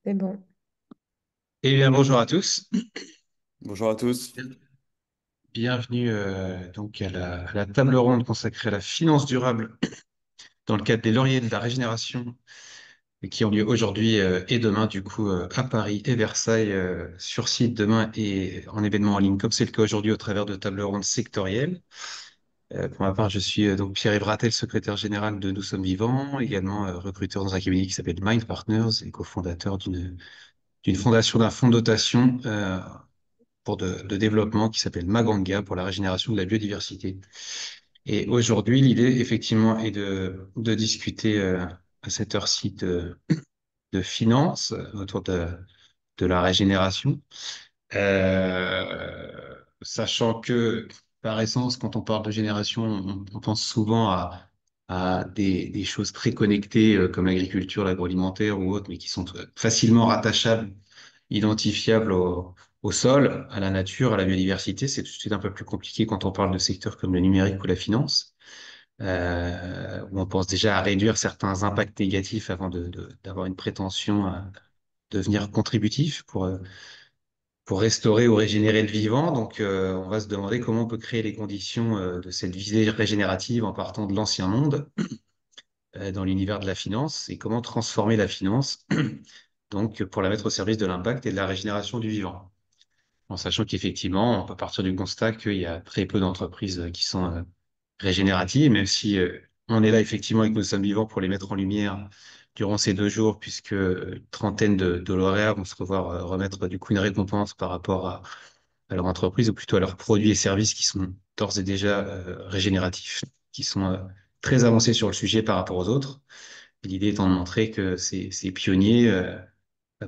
C'est bon. Eh bien, bonjour à tous. Bonjour à tous. Bienvenue donc à la table ronde consacrée à la finance durable dans le cadre des Lauriers de la Régénération et qui ont lieu aujourd'hui et demain du coup à Paris et Versailles sur site demain et en événement en ligne comme c'est le cas aujourd'hui au travers de tables rondes sectorielles. Pour ma part, je suis donc Pierre-Yves Rattel, secrétaire général de Nous Sommes Vivants, également recruteur dans un cabinet qui s'appelle Mind Partners et cofondateur d'une fondation d'un fonds de dotation pour de développement qui s'appelle Maganga pour la régénération de la biodiversité. Et aujourd'hui, l'idée, effectivement, est de discuter à cette heure-ci de finances autour de la régénération, sachant que, par essence, quand on parle de génération, on pense souvent à des choses très connectées comme l'agriculture, l'agroalimentaire ou autres, mais qui sont facilement rattachables, identifiables au sol, à la nature, à la biodiversité. C'est tout de suite un peu plus compliqué quand on parle de secteurs comme le numérique ou la finance, où on pense déjà à réduire certains impacts négatifs avant d'avoir une prétention à devenir contributif pour restaurer ou régénérer le vivant. Donc, on va se demander comment on peut créer les conditions de cette visée régénérative en partant de l'ancien monde dans l'univers de la finance et comment transformer la finance donc pour la mettre au service de l'impact et de la régénération du vivant. En sachant qu'effectivement, on peut partir du constat qu'il y a très peu d'entreprises qui sont régénératives, même si on est là effectivement avec Nous Sommes Vivants pour les mettre en lumière durant ces 2 jours, puisque une trentaine de lauréats vont se revoir remettre du coup une récompense par rapport à leur entreprise, ou plutôt à leurs produits et services qui sont d'ores et déjà régénératifs, qui sont très avancés sur le sujet par rapport aux autres. Et l'idée étant de montrer que ces pionniers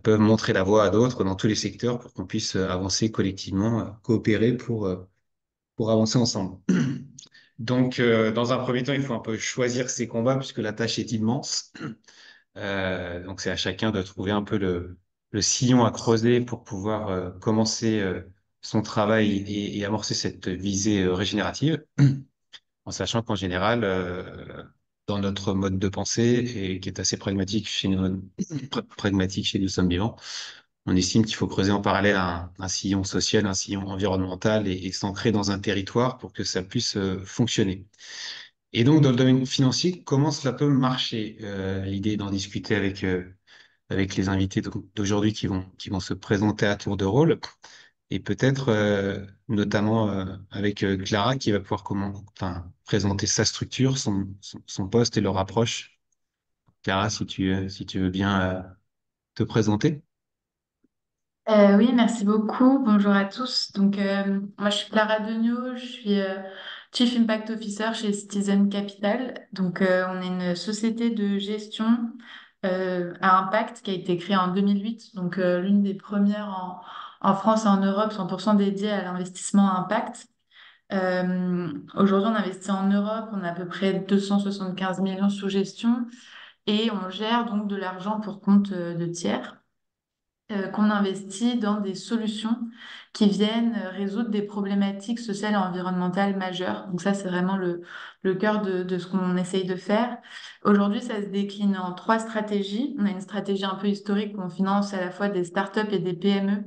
peuvent montrer la voie à d'autres dans tous les secteurs pour qu'on puisse avancer collectivement, coopérer pour avancer ensemble. Donc, dans un premier temps, il faut un peu choisir ses combats puisque la tâche est immense. Donc, c'est à chacun de trouver un peu le sillon à creuser pour pouvoir commencer son travail et amorcer cette visée régénérative, en sachant qu'en général, dans notre mode de pensée, et qui est assez pragmatique chez nous, pragmatique chez Nous Sommes Vivants, on estime qu'il faut creuser en parallèle un sillon social, un sillon environnemental et s'ancrer dans un territoire pour que ça puisse fonctionner. Et donc, dans le domaine financier, comment cela peut marcher? L'idée est d'en discuter avec les invités d'aujourd'hui qui vont se présenter à tour de rôle et peut-être notamment avec Clara qui va pouvoir enfin, présenter sa structure, son poste et leur approche. Clara, si tu veux bien te présenter. Oui, merci beaucoup. Bonjour à tous. Moi, je suis Clara Degnaud, je suis Chief Impact Officer chez Citizen Capital. On est une société de gestion à impact qui a été créée en 2008, l'une des premières en France et en Europe, 100% dédiée à l'investissement à impact. Aujourd'hui, on investit en Europe, on a à peu près 275 millions sous gestion et on gère donc de l'argent pour compte de tiers qu'on investit dans des solutions qui viennent résoudre des problématiques sociales et environnementales majeures. Donc ça, c'est vraiment le cœur de ce qu'on essaye de faire. Aujourd'hui, ça se décline en 3 stratégies. On a une stratégie un peu historique où on finance à la fois des startups et des PME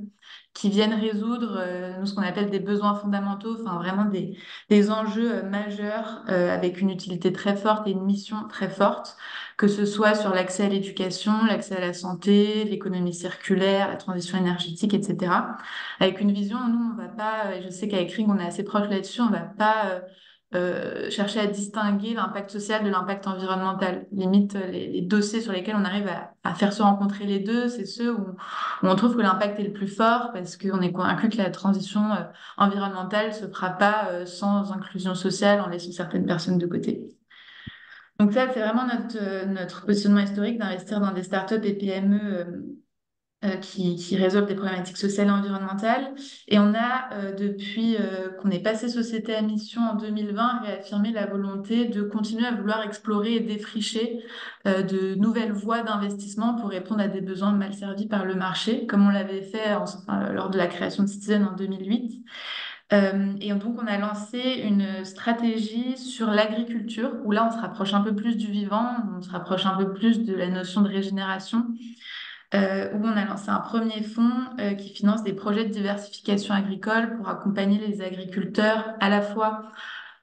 qui viennent résoudre nous, ce qu'on appelle des besoins fondamentaux, enfin vraiment des enjeux majeurs avec une utilité très forte et une mission très forte, que ce soit sur l'accès à l'éducation, l'accès à la santé, l'économie circulaire, la transition énergétique, etc. Avec une vision, nous, on va pas, et je sais qu'avec Ring, on est assez proche là-dessus, on va pas chercher à distinguer l'impact social de l'impact environnemental. Limite, les dossiers sur lesquels on arrive à faire se rencontrer les deux, c'est ceux où on trouve que l'impact est le plus fort parce qu'on est convaincu que la transition environnementale se fera pas sans inclusion sociale en laissant certaines personnes de côté. Donc ça, c'est vraiment notre positionnement historique d'investir dans des startups et PME qui résolvent des problématiques sociales et environnementales. Et on a, depuis qu'on est passé société à mission en 2020, réaffirmé la volonté de continuer à vouloir explorer et défricher de nouvelles voies d'investissement pour répondre à des besoins mal servis par le marché, comme on l'avait fait lors de la création de Citizen en 2008. Et donc, on a lancé une stratégie sur l'agriculture, où là, on se rapproche un peu plus du vivant, on se rapproche un peu plus de la notion de régénération, où on a lancé un premier fonds qui finance des projets de diversification agricole pour accompagner les agriculteurs à la fois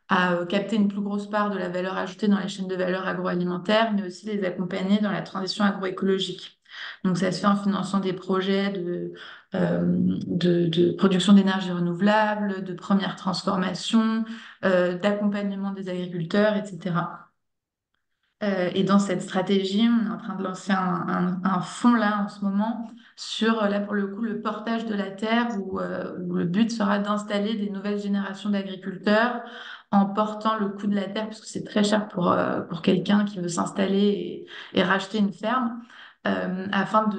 à capter une plus grosse part de la valeur ajoutée dans les chaînes de valeur agroalimentaire, mais aussi les accompagner dans la transition agroécologique. Donc, ça se fait en finançant des projets de production d'énergie renouvelable, de première transformation, d'accompagnement des agriculteurs, etc. Et dans cette stratégie, on est en train de lancer un fonds là en ce moment sur, là pour le coup, le portage de la terre où le but sera d'installer des nouvelles générations d'agriculteurs en portant le coût de la terre, parce que c'est très cher pour quelqu'un qui veut s'installer et racheter une ferme, afin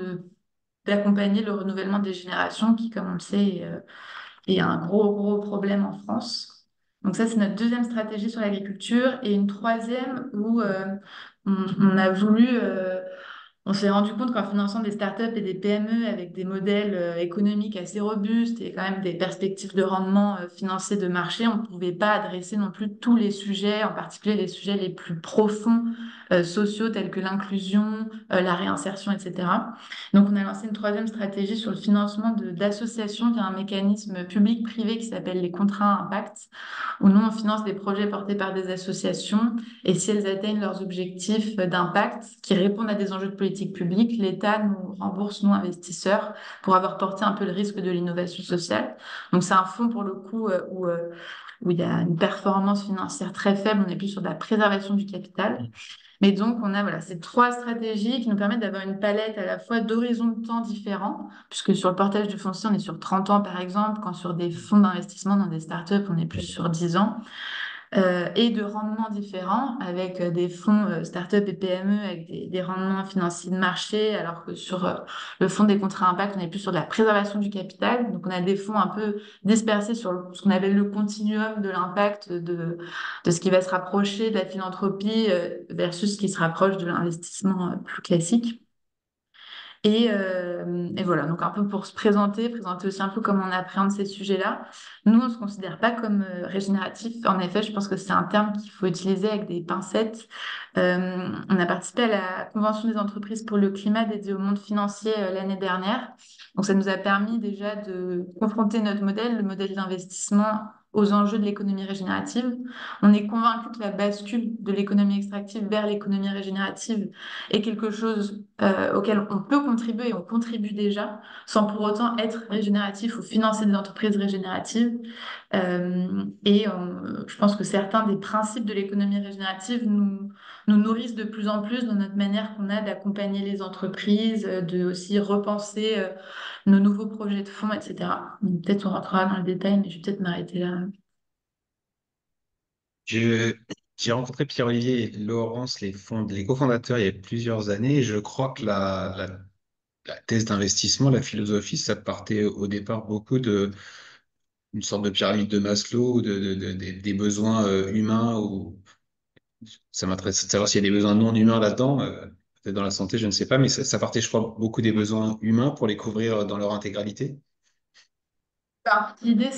d'accompagner le renouvellement des générations qui, comme on le sait, est un gros problème en France. Donc ça, c'est notre deuxième stratégie sur l'agriculture. Et une troisième où on a voulu, on s'est rendu compte qu'en finançant des startups et des PME avec des modèles économiques assez robustes et quand même des perspectives de rendement financier de marché, on ne pouvait pas adresser non plus tous les sujets, en particulier les sujets les plus profonds sociaux tels que l'inclusion, la réinsertion, etc. Donc on a lancé une troisième stratégie sur le financement d'associations via un mécanisme public-privé qui s'appelle les contrats à impact, où nous on finance des projets portés par des associations et si elles atteignent leurs objectifs d'impact qui répondent à des enjeux de politique publique, l'État nous rembourse, nous investisseurs, pour avoir porté un peu le risque de l'innovation sociale. Donc c'est un fonds pour le coup où il y a une performance financière très faible, on est plus sur de la préservation du capital. Mais donc on a voilà, ces trois stratégies qui nous permettent d'avoir une palette à la fois d'horizons de temps différents, puisque sur le portage du foncier, on est sur 30 ans par exemple, quand sur des fonds d'investissement dans des startups, on est plus sur 10 ans et de rendements différents avec des fonds start-up et PME avec des rendements financiers de marché, alors que sur le fonds des contrats impact, on est plus sur de la préservation du capital. Donc, on a des fonds un peu dispersés sur ce qu'on appelle le continuum de l'impact de ce qui va se rapprocher de la philanthropie versus ce qui se rapproche de l'investissement plus classique. Et voilà, donc un peu pour se présenter aussi un peu comment on appréhende ces sujets-là. Nous, on ne se considère pas comme régénératif. En effet, je pense que c'est un terme qu'il faut utiliser avec des pincettes. On a participé à la Convention des entreprises pour le climat dédiée au monde financier l'année dernière. Donc, ça nous a permis déjà de confronter notre modèle, le modèle d'investissement, aux enjeux de l'économie régénérative. On est convaincu que la bascule de l'économie extractive vers l'économie régénérative est quelque chose auquel on peut contribuer et on contribue déjà, sans pour autant être régénératif ou financer des entreprises régénératives. Je pense que certains des principes de l'économie régénérative nous nourrissent de plus en plus dans notre manière qu'on a d'accompagner les entreprises, de aussi repenser nos nouveaux projets de fonds, etc. Donc, peut-être on rentrera dans le détail, mais je vais peut-être m'arrêter là. Je- J'ai rencontré Pierre-Olivier et Laurence, les cofondateurs, il y a plusieurs années. Et je crois que la thèse d'investissement, la philosophie, ça partait au départ beaucoup une sorte de pyramide de Maslow, des besoins humains. Ou ça m'intéresse de savoir s'il y a des besoins non humains là-dedans. Peut-être dans la santé, je ne sais pas, mais ça partait, je crois, beaucoup des besoins humains pour les couvrir dans leur intégralité. Alors, l'idée,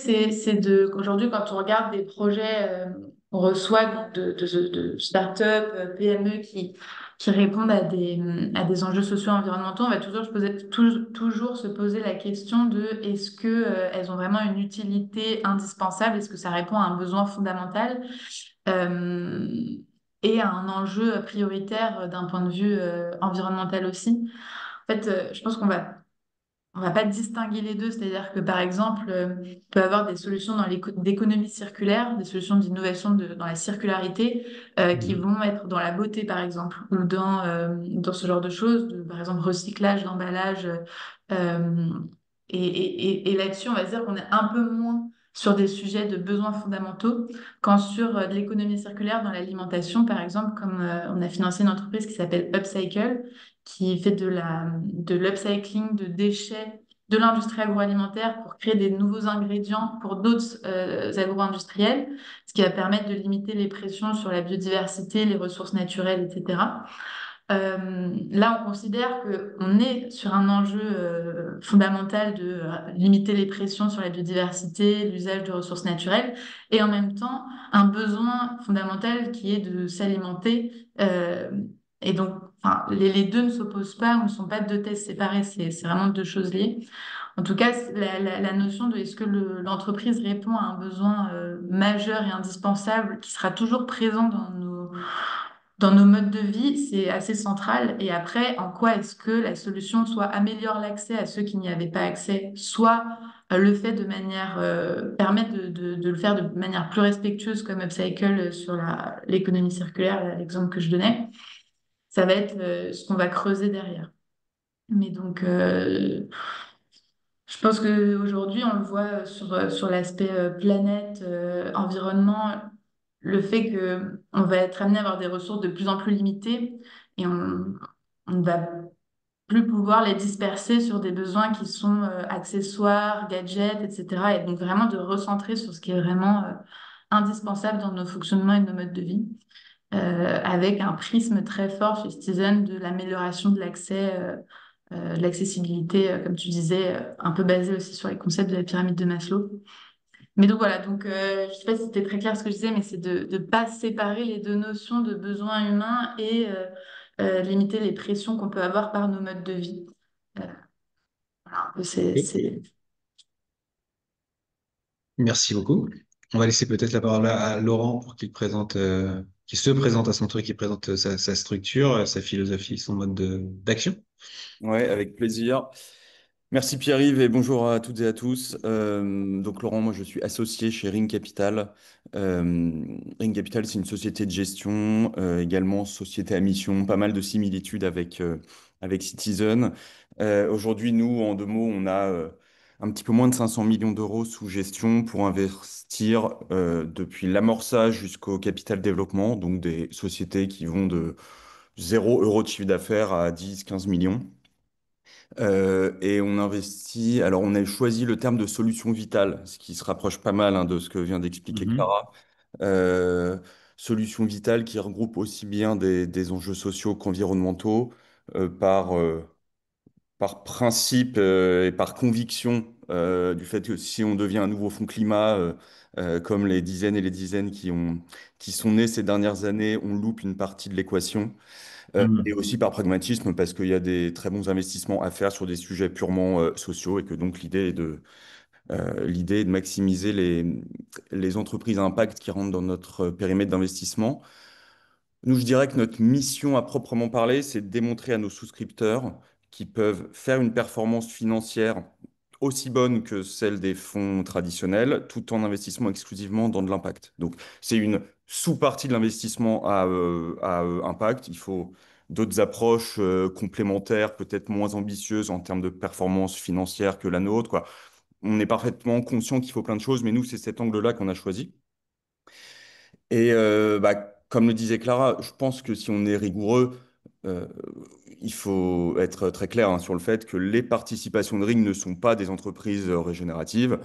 qu'aujourd'hui, quand on regarde des projets qu'on reçoit donc de start-up, PME qui répondent à des enjeux sociaux et environnementaux, on va toujours se poser la question de est-ce que, elles ont vraiment une utilité indispensable? Est-ce que ça répond à un besoin fondamental euh, et à un enjeu prioritaire d'un point de vue environnemental aussi? En fait, je pense on va pas distinguer les deux, c'est-à-dire que par exemple, il peut y avoir des solutions dans d'économie circulaire, des solutions d'innovation dans la circularité qui Mhm. vont être dans la beauté par exemple, ou dans ce genre de choses, par exemple recyclage d'emballage. euh, et là-dessus, on va dire qu'on est un peu moins sur des sujets de besoins fondamentaux qu'en sur de l'économie circulaire dans l'alimentation, par exemple, comme on a financé une entreprise qui s'appelle Upcycle qui fait de l'upcycling de déchets de l'industrie agroalimentaire pour créer des nouveaux ingrédients pour d'autres agro-industriels, ce qui va permettre de limiter les pressions sur la biodiversité, les ressources naturelles, etc. Là, on considère qu'on est sur un enjeu fondamental de limiter les pressions sur la biodiversité, l'usage de ressources naturelles, et en même temps un besoin fondamental qui est de s'alimenter Et donc, enfin, les deux ne s'opposent pas ou ne sont pas deux thèses séparées, c'est vraiment deux choses liées. En tout cas, la notion de est-ce que l'entreprise répond à un besoin majeur et indispensable qui sera toujours présent dans nos modes de vie, c'est assez central. Et après, en quoi est-ce que la solution soit améliore l'accès à ceux qui n'y avaient pas accès, soit le fait de manière, permettre de le faire de manière plus respectueuse comme Upcycle sur l'économie circulaire, l'exemple que je donnais, ça va être ce qu'on va creuser derrière. Mais donc, je pense qu'aujourd'hui, on le voit sur l'aspect planète, environnement, le fait qu'on va être amené à avoir des ressources de plus en plus limitées et on ne va plus pouvoir les disperser sur des besoins qui sont accessoires, gadgets, etc. Et donc vraiment de recentrer sur ce qui est vraiment indispensable dans nos fonctionnements et nos modes de vie, avec un prisme très fort chez Citizen de l'amélioration de l'accès. De l'accessibilité, comme tu disais, un peu basée aussi sur les concepts de la pyramide de Maslow. Mais donc voilà, donc je ne sais pas si c'était très clair ce que je disais, mais c'est de ne pas séparer les deux notions de besoins humains et limiter les pressions qu'on peut avoir par nos modes de vie. Voilà, un peu Ok. Merci beaucoup. On va laisser peut-être la parole à Laurent pour qu'il se présente à son tour et qu'il présente sa structure, sa philosophie, son mode d'action. Ouais, avec plaisir. Merci Pierre-Yves et bonjour à toutes et à tous. Donc Laurent, moi je suis associé chez Ring Capital. Ring Capital, c'est une société de gestion, également société à mission, pas mal de similitudes avec Citizen. Aujourd'hui, nous, en deux mots, on a un petit peu moins de 500 millions d'euros sous gestion pour investir depuis l'amorçage jusqu'au capital développement, donc des sociétés qui vont de 0 € de chiffre d'affaires à 10, 15 millions. Et on investit, alors on a choisi le terme de solution vitale, ce qui se rapproche pas mal de ce que vient d'expliquer Mhm. Clara. Euh, Solution vitale qui regroupe aussi bien des enjeux sociaux qu'environnementaux par principe et par conviction du fait que si on devient un nouveau fonds climat, comme les dizaines et les dizaines qui sont nés ces dernières années, on loupe une partie de l'équation. Et Mhm. aussi par pragmatisme, parce qu'il y a des très bons investissements à faire sur des sujets purement sociaux, et que donc l'idée est de maximiser les entreprises à impact qui rentrent dans notre périmètre d'investissement. Nous, je dirais que notre mission à proprement parler, c'est de démontrer à nos souscripteurs qu'ils peuvent faire une performance financière aussi bonne que celle des fonds traditionnels, tout en investissant exclusivement dans de l'impact. Donc, c'est une sous-partie de l'investissement à impact. Il faut d'autres approches complémentaires, peut-être moins ambitieuses en termes de performance financière que la nôtre, quoi. On est parfaitement conscient qu'il faut plein de choses, mais nous, c'est cet angle-là qu'on a choisi. Et comme le disait Clara, je pense que si on est rigoureux, euh, il faut être très clair sur le fait que les participations de Ring ne sont pas des entreprises régénératives.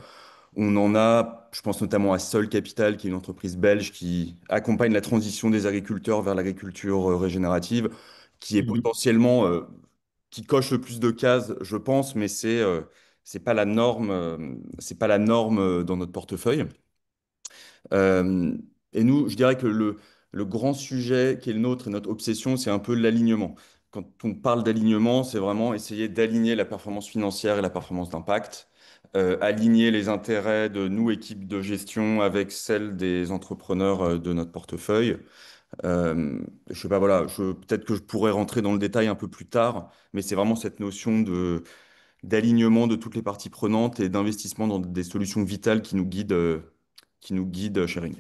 On en a, je pense notamment à Sol Capital, qui est une entreprise belge qui accompagne la transition des agriculteurs vers l'agriculture régénérative, qui est Mhm. potentiellement, qui coche le plus de cases, je pense, mais c'est pas la norme, c'est pas la norme dans notre portefeuille. Euh, et nous, je dirais que le grand sujet qui est le nôtre et notre obsession, c'est un peu l'alignement. Quand on parle d'alignement, c'est vraiment essayer d'aligner la performance financière et la performance d'impact, aligner les intérêts de nous, équipe de gestion, avec celles des entrepreneurs de notre portefeuille. Je sais pas, voilà, peut-être que je pourrais rentrer dans le détail un peu plus tard, mais c'est vraiment cette notion d'alignement de toutes les parties prenantes et d'investissement dans des solutions vitales qui nous guident chez Ring.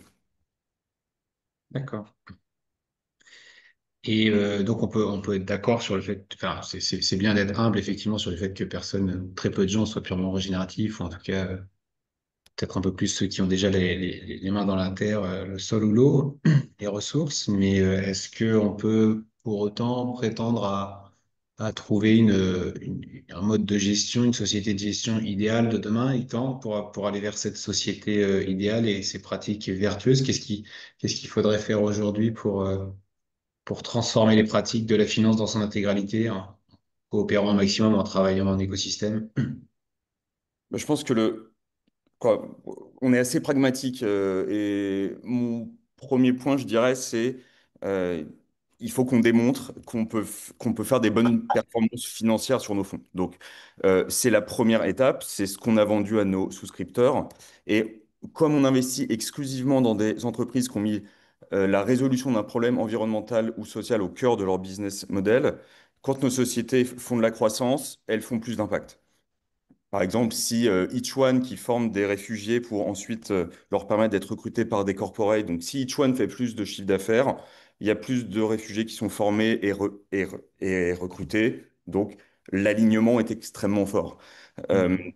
D'accord. Et donc on peut être d'accord sur le fait, enfin c'est bien d'être humble effectivement sur le fait que personne, très peu de gens soient purement régénératifs, ou en tout cas peut-être un peu plus ceux qui ont déjà les mains dans la terre, le sol ou l'eau, les ressources. Mais est-ce que on peut pour autant prétendre à trouver un mode de gestion, une société de gestion idéale de demain et quand pour aller vers cette société idéale et ces pratiques vertueuses? Qu'est-ce qu'il faudrait faire aujourd'hui pour transformer les pratiques de la finance dans son intégralité, en coopérant au maximum, en travaillant en écosystème? Bah, je pense que quoi, on est assez pragmatique et mon premier point, je dirais, c'est euh, il faut qu'on démontre qu'on peut faire des bonnes performances financières sur nos fonds. Donc, c'est la première étape, c'est ce qu'on a vendu à nos souscripteurs. Et comme on investit exclusivement dans des entreprises qui ont mis la résolution d'un problème environnemental ou social au cœur de leur business model, quand nos sociétés font de la croissance, elles font plus d'impact. Par exemple, si Each One qui forme des réfugiés pour ensuite leur permettre d'être recrutés par des corporates, donc si Each One fait plus de chiffre d'affaires, il y a plus de réfugiés qui sont formés et recrutés. Donc l'alignement est extrêmement fort. Euh, Mhm.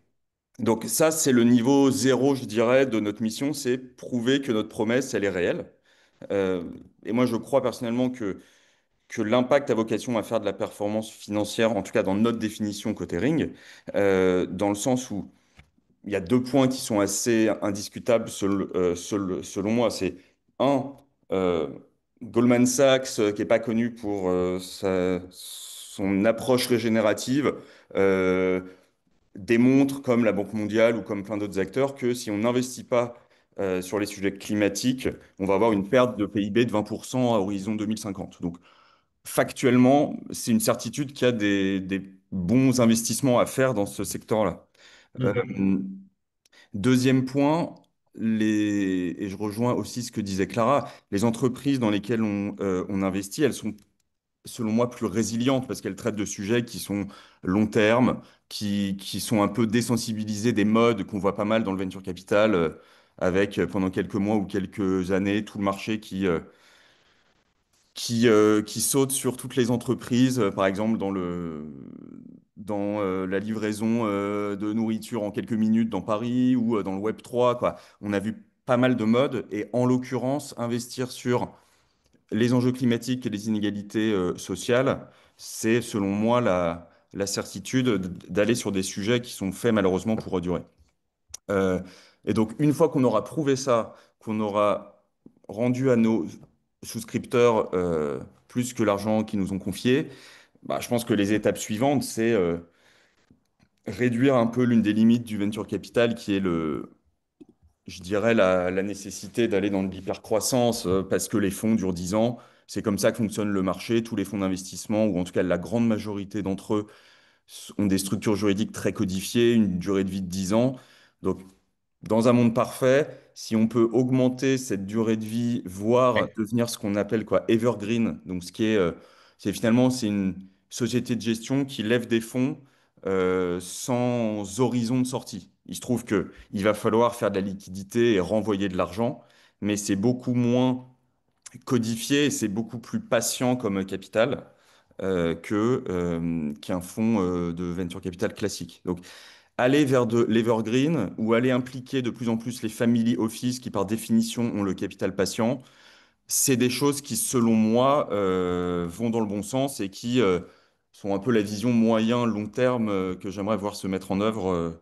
donc ça, c'est le niveau zéro, je dirais, de notre mission, c'est prouver que notre promesse, elle est réelle. Euh, et moi, je crois personnellement que l'impact a vocation à faire de la performance financière, en tout cas dans notre définition côté ring, dans le sens où il y a deux points qui sont assez indiscutables selon moi. C'est un, euh, Goldman Sachs, qui n'est pas connu pour son approche régénérative, euh, démontre, comme la Banque mondiale ou comme plein d'autres acteurs, que si on n'investit pas sur les sujets climatiques, on va avoir une perte de PIB de 20% à horizon 2050. Donc, factuellement, c'est une certitude qu'il y a des bons investissements à faire dans ce secteur-là. Euh, Mhm. Deuxième point, et je rejoins aussi ce que disait Clara, les entreprises dans lesquelles on investit, elles sont, selon moi, plus résilientes parce qu'elles traitent de sujets qui sont long terme, qui sont un peu désensibilisés des modes qu'on voit pas mal dans le venture capital, avec pendant quelques mois ou quelques années tout le marché qui saute sur toutes les entreprises, par exemple dans la livraison de nourriture en quelques minutes dans Paris ou dans le Web3, quoi. On a vu pas mal de modes et en l'occurrence, investir sur les enjeux climatiques et les inégalités sociales, c'est selon moi la certitude d'aller sur des sujets qui sont faits malheureusement pour durer. Euh, et donc, une fois qu'on aura prouvé ça, qu'on aura rendu à nos souscripteurs plus que l'argent qu'ils nous ont confié, bah, je pense que les étapes suivantes, c'est réduire un peu l'une des limites du venture capital, qui est je dirais, la nécessité d'aller dans de l'hypercroissance parce que les fonds durent 10 ans. C'est comme ça que fonctionne le marché. Tous les fonds d'investissement, ou en tout cas la grande majorité d'entre eux, ont des structures juridiques très codifiées, une durée de vie de 10 ans. Donc, dans un monde parfait, si on peut augmenter cette durée de vie, voire Ouais. devenir ce qu'on appelle quoi, evergreen, donc ce qui est, c'est finalement c'est une société de gestion qui lève des fonds sans horizon de sortie. Il se trouve que il va falloir faire de la liquidité et renvoyer de l'argent, mais c'est beaucoup moins codifié et c'est beaucoup plus patient comme capital qu'un fonds de venture capital classique. Donc aller vers de l'evergreen ou aller impliquer de plus en plus les family office qui, par définition, ont le capital patient, c'est des choses qui, selon moi, vont dans le bon sens et qui sont un peu la vision moyen-long terme que j'aimerais voir se mettre en œuvre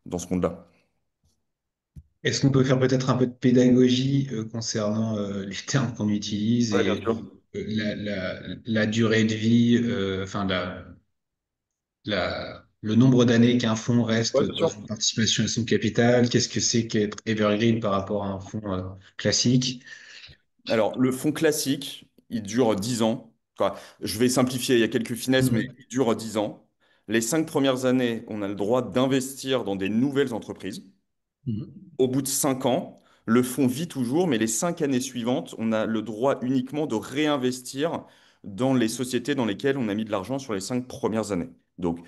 dans ce monde-là. Est-ce qu'on peut faire peut-être un peu de pédagogie concernant les termes qu'on utilise Ouais, bien et sûr. la durée de vie, enfin le nombre d'années qu'un fonds reste Ouais, bien dans sûr. une participation à son capital? Qu'est-ce que c'est qu'être evergreen par rapport à un fonds classique? Alors, le fonds classique, il dure 10 ans. Enfin, je vais simplifier, il y a quelques finesses, mais Mhm. il dure 10 ans. Les 5 premières années, on a le droit d'investir dans des nouvelles entreprises. Mhm. Au bout de 5 ans, le fonds vit toujours, mais les 5 années suivantes, on a le droit uniquement de réinvestir dans les sociétés dans lesquelles on a mis de l'argent sur les 5 premières années. Donc,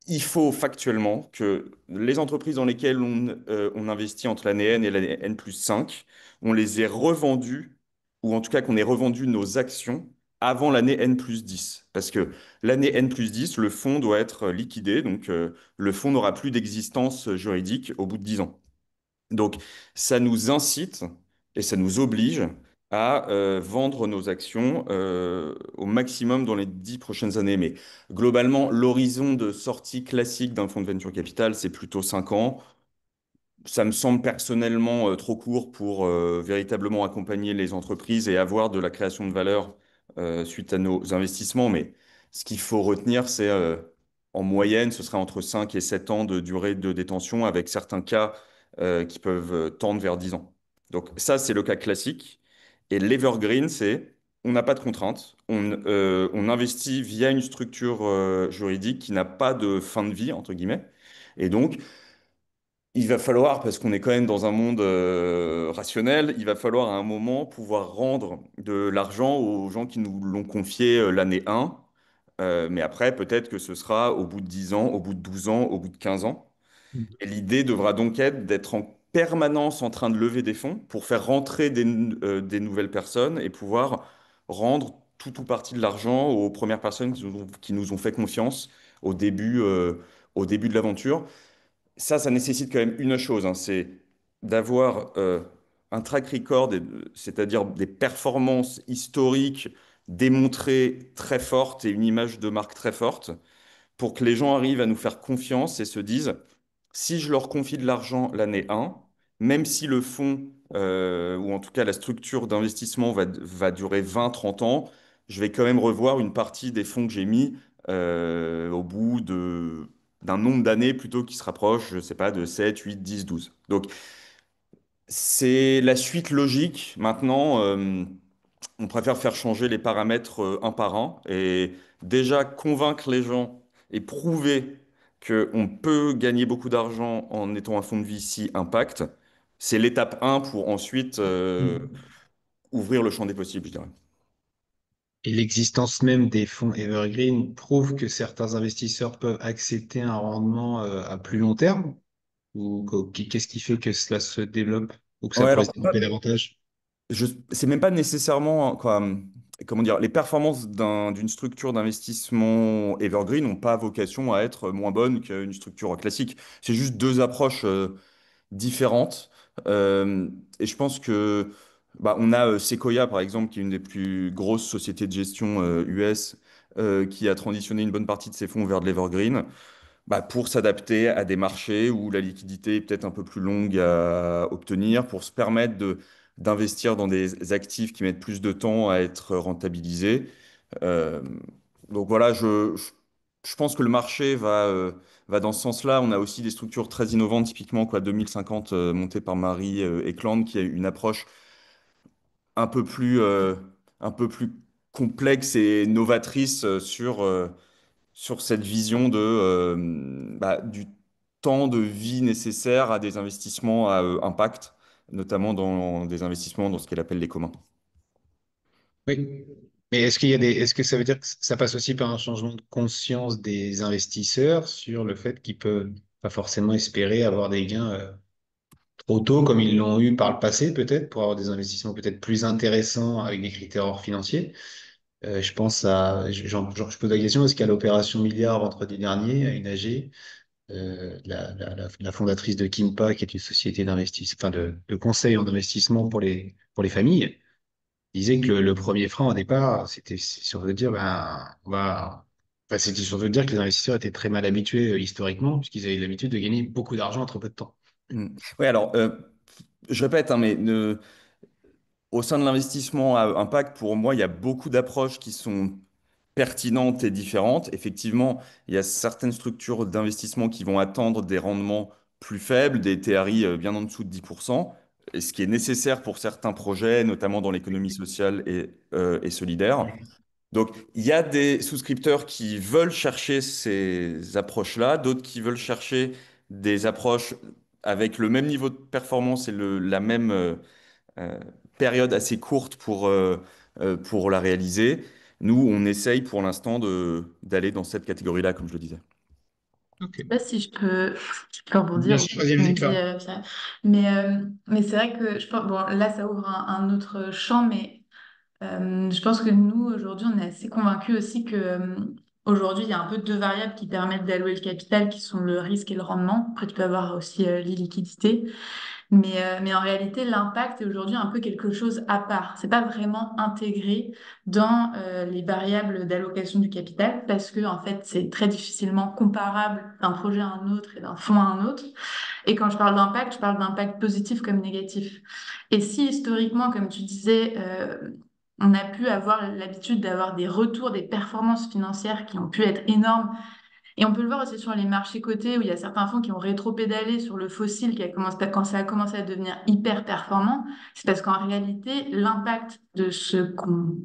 il faut factuellement que les entreprises dans lesquelles on investit entre l'année N et l'année N plus 5, on les ait revendues, ou en tout cas qu'on ait revendu nos actions avant l'année N plus 10. Parce que l'année N plus 10, le fonds doit être liquidé, donc le fonds n'aura plus d'existence juridique au bout de 10 ans. Donc, ça nous incite et ça nous oblige à vendre nos actions au maximum dans les 10 prochaines années. Mais globalement, l'horizon de sortie classique d'un fonds de venture capital, c'est plutôt 5 ans. Ça me semble personnellement trop court pour véritablement accompagner les entreprises et avoir de la création de valeur suite à nos investissements. Mais ce qu'il faut retenir, c'est en moyenne, ce serait entre 5 et 7 ans de durée de détention, avec certains cas qui peuvent tendre vers 10 ans. Donc ça, c'est le cas classique. Et l'evergreen, c'est on n'a pas de contraintes. On investit via une structure juridique qui n'a pas de fin de vie, entre guillemets. Et donc, il va falloir, parce qu'on est quand même dans un monde rationnel, il va falloir à un moment pouvoir rendre de l'argent aux gens qui nous l'ont confié l'année 1. Mais après, peut-être que ce sera au bout de 10 ans, au bout de 12 ans, au bout de 15 ans. Et l'idée devra donc être d'être en permanence en train de lever des fonds pour faire rentrer des nouvelles personnes et pouvoir rendre tout ou partie de l'argent aux premières personnes qui nous ont fait confiance au début, euh, au début de l'aventure. Ça nécessite quand même une chose, hein, c'est d'avoir un track record, c'est-à-dire des performances historiques démontrées très fortes et une image de marque très forte pour que les gens arrivent à nous faire confiance et se disent, si je leur confie de l'argent l'année 1, même si le fonds, ou en tout cas la structure d'investissement va durer 20, 30 ans, je vais quand même revoir une partie des fonds que j'ai mis au bout d'un nombre d'années plutôt qui se rapproche, je sais pas, de 7, 8, 10, 12. Donc c'est la suite logique. Maintenant, on préfère faire changer les paramètres un par un et déjà convaincre les gens et prouver qu'on peut gagner beaucoup d'argent en étant un fonds de VC impact. C'est l'étape 1 pour ensuite ouvrir le champ des possibles, je dirais. Et l'existence même des fonds Evergreen prouve que certains investisseurs peuvent accepter un rendement à plus long terme? Ou qu'est-ce qui fait que cela se développe ou que ça Ouais, pourrait alors se développer davantage? c'est même pas nécessairement quoi, comment dire, les performances d'une structure d'investissement evergreen n'ont pas vocation à être moins bonnes qu'une structure classique. C'est juste deux approches différentes. Euh, et je pense que bah, on a Sequoia, par exemple, qui est une des plus grosses sociétés de gestion US, qui a transitionné une bonne partie de ses fonds vers de l'evergreen, bah, pour s'adapter à des marchés où la liquidité est peut-être un peu plus longue à obtenir, pour se permettre d'investir dans des actifs qui mettent plus de temps à être rentabilisés. Euh, donc voilà, je pense que le marché va dans ce sens-là. On a aussi des structures très innovantes, typiquement quoi, 2050 montée par Marie Eklund, qui a une approche un peu plus, euh, un peu plus complexe et novatrice sur cette vision du temps de vie nécessaire à des investissements à impact, notamment dans des investissements dans ce qu'elle appelle les communs. Oui. Mais est-ce que ça veut dire que ça passe aussi par un changement de conscience des investisseurs sur le fait qu'ils peuvent pas forcément espérer avoir des gains trop tôt comme ils l'ont eu par le passé peut-être pour avoir des investissements peut-être plus intéressants avec des critères hors financiers? Je pense à, je pose la question, est-ce qu'à l'opération milliard vendredi dernier, à une AG, la fondatrice de Kimpa, qui est une société d'investissement, enfin de conseil en investissement pour les familles, disait que le premier frein au départ, c'était surtout de dire, ben, c'était surtout de dire que les investisseurs étaient très mal habitués historiquement, puisqu'ils avaient l'habitude de gagner beaucoup d'argent en trop peu de temps. Mm. Oui, alors, je répète, hein, mais au sein de l'investissement à impact, pour moi, il y a beaucoup d'approches qui sont pertinentes et différentes. Effectivement, il y a certaines structures d'investissement qui vont attendre des rendements plus faibles, des TRI bien en dessous de 10%, et ce qui est nécessaire pour certains projets, notamment dans l'économie sociale et solidaire. Donc, il y a des souscripteurs qui veulent chercher ces approches-là, d'autres qui veulent chercher des approches avec le même niveau de performance et la même euh, période assez courte pour la réaliser. Nous, on essaye pour l'instant d'aller dans cette catégorie-là, comme je le disais. Ok. Je sais pas si je peux Bien rebondir sûr, sur ce vas-y, que vas-y, me dit Clara. Pierre. Mais c'est vrai que je pense, bon, là, ça ouvre un autre champ, mais je pense que nous, aujourd'hui, on est assez convaincus aussi que aujourd'hui, il y a un peu deux variables qui permettent d'allouer le capital, qui sont le risque et le rendement. Après, tu peux avoir aussi l'illiquidité. Mais en réalité, l'impact est aujourd'hui un peu quelque chose à part. C'est pas vraiment intégré dans les variables d'allocation du capital parce que en fait, c'est très difficilement comparable d'un projet à un autre et d'un fonds à un autre. Et quand je parle d'impact positif comme négatif. Et si historiquement, comme tu disais, on a pu avoir l'habitude d'avoir des retours, des performances financières qui ont pu être énormes et on peut le voir aussi sur les marchés cotés où il y a certains fonds qui ont rétropédalé sur le fossile quand ça a commencé à devenir hyper performant. C'est parce qu'en réalité, l'impact de ce qu'on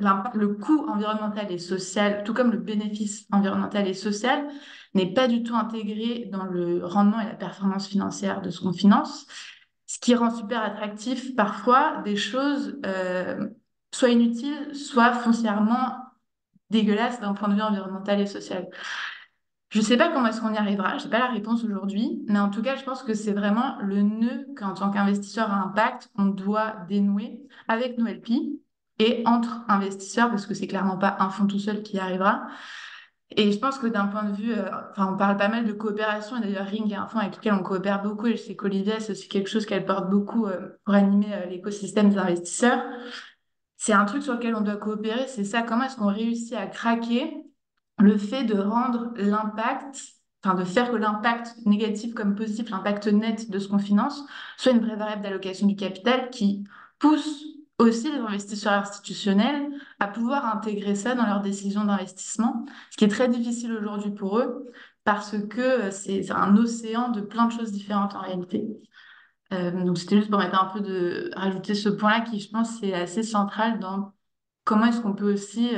le coût environnemental et social, tout comme le bénéfice environnemental et social, n'est pas du tout intégré dans le rendement et la performance financière de ce qu'on finance, ce qui rend super attractif parfois des choses soit inutiles, soit foncièrement dégueulasses d'un point de vue environnemental et social. Je ne sais pas comment est-ce qu'on y arrivera, je n'ai pas la réponse aujourd'hui, mais en tout cas, je pense que c'est vraiment le nœud qu'en tant qu'investisseur à impact, on doit dénouer avec nos LP et entre investisseurs, parce que c'est clairement pas un fonds tout seul qui y arrivera. Et je pense que d'un point de vue, enfin, on parle pas mal de coopération, et d'ailleurs Ring est un fonds avec lequel on coopère beaucoup, et je sais qu'Olivia, c'est aussi quelque chose qu'elle porte beaucoup pour animer l'écosystème des investisseurs. C'est un truc sur lequel on doit coopérer, c'est ça, comment est-ce qu'on réussit à craquer le fait de rendre l'impact, enfin de faire que l'impact négatif comme positif, l'impact net de ce qu'on finance, soit une vraie variable d'allocation du capital qui pousse aussi les investisseurs institutionnels à pouvoir intégrer ça dans leurs décisions d'investissement, ce qui est très difficile aujourd'hui pour eux parce que c'est un océan de plein de choses différentes en réalité. Donc c'était juste pour mettre un peu de rajouter ce point-là qui, je pense, est assez central dans comment est-ce qu'on peut aussi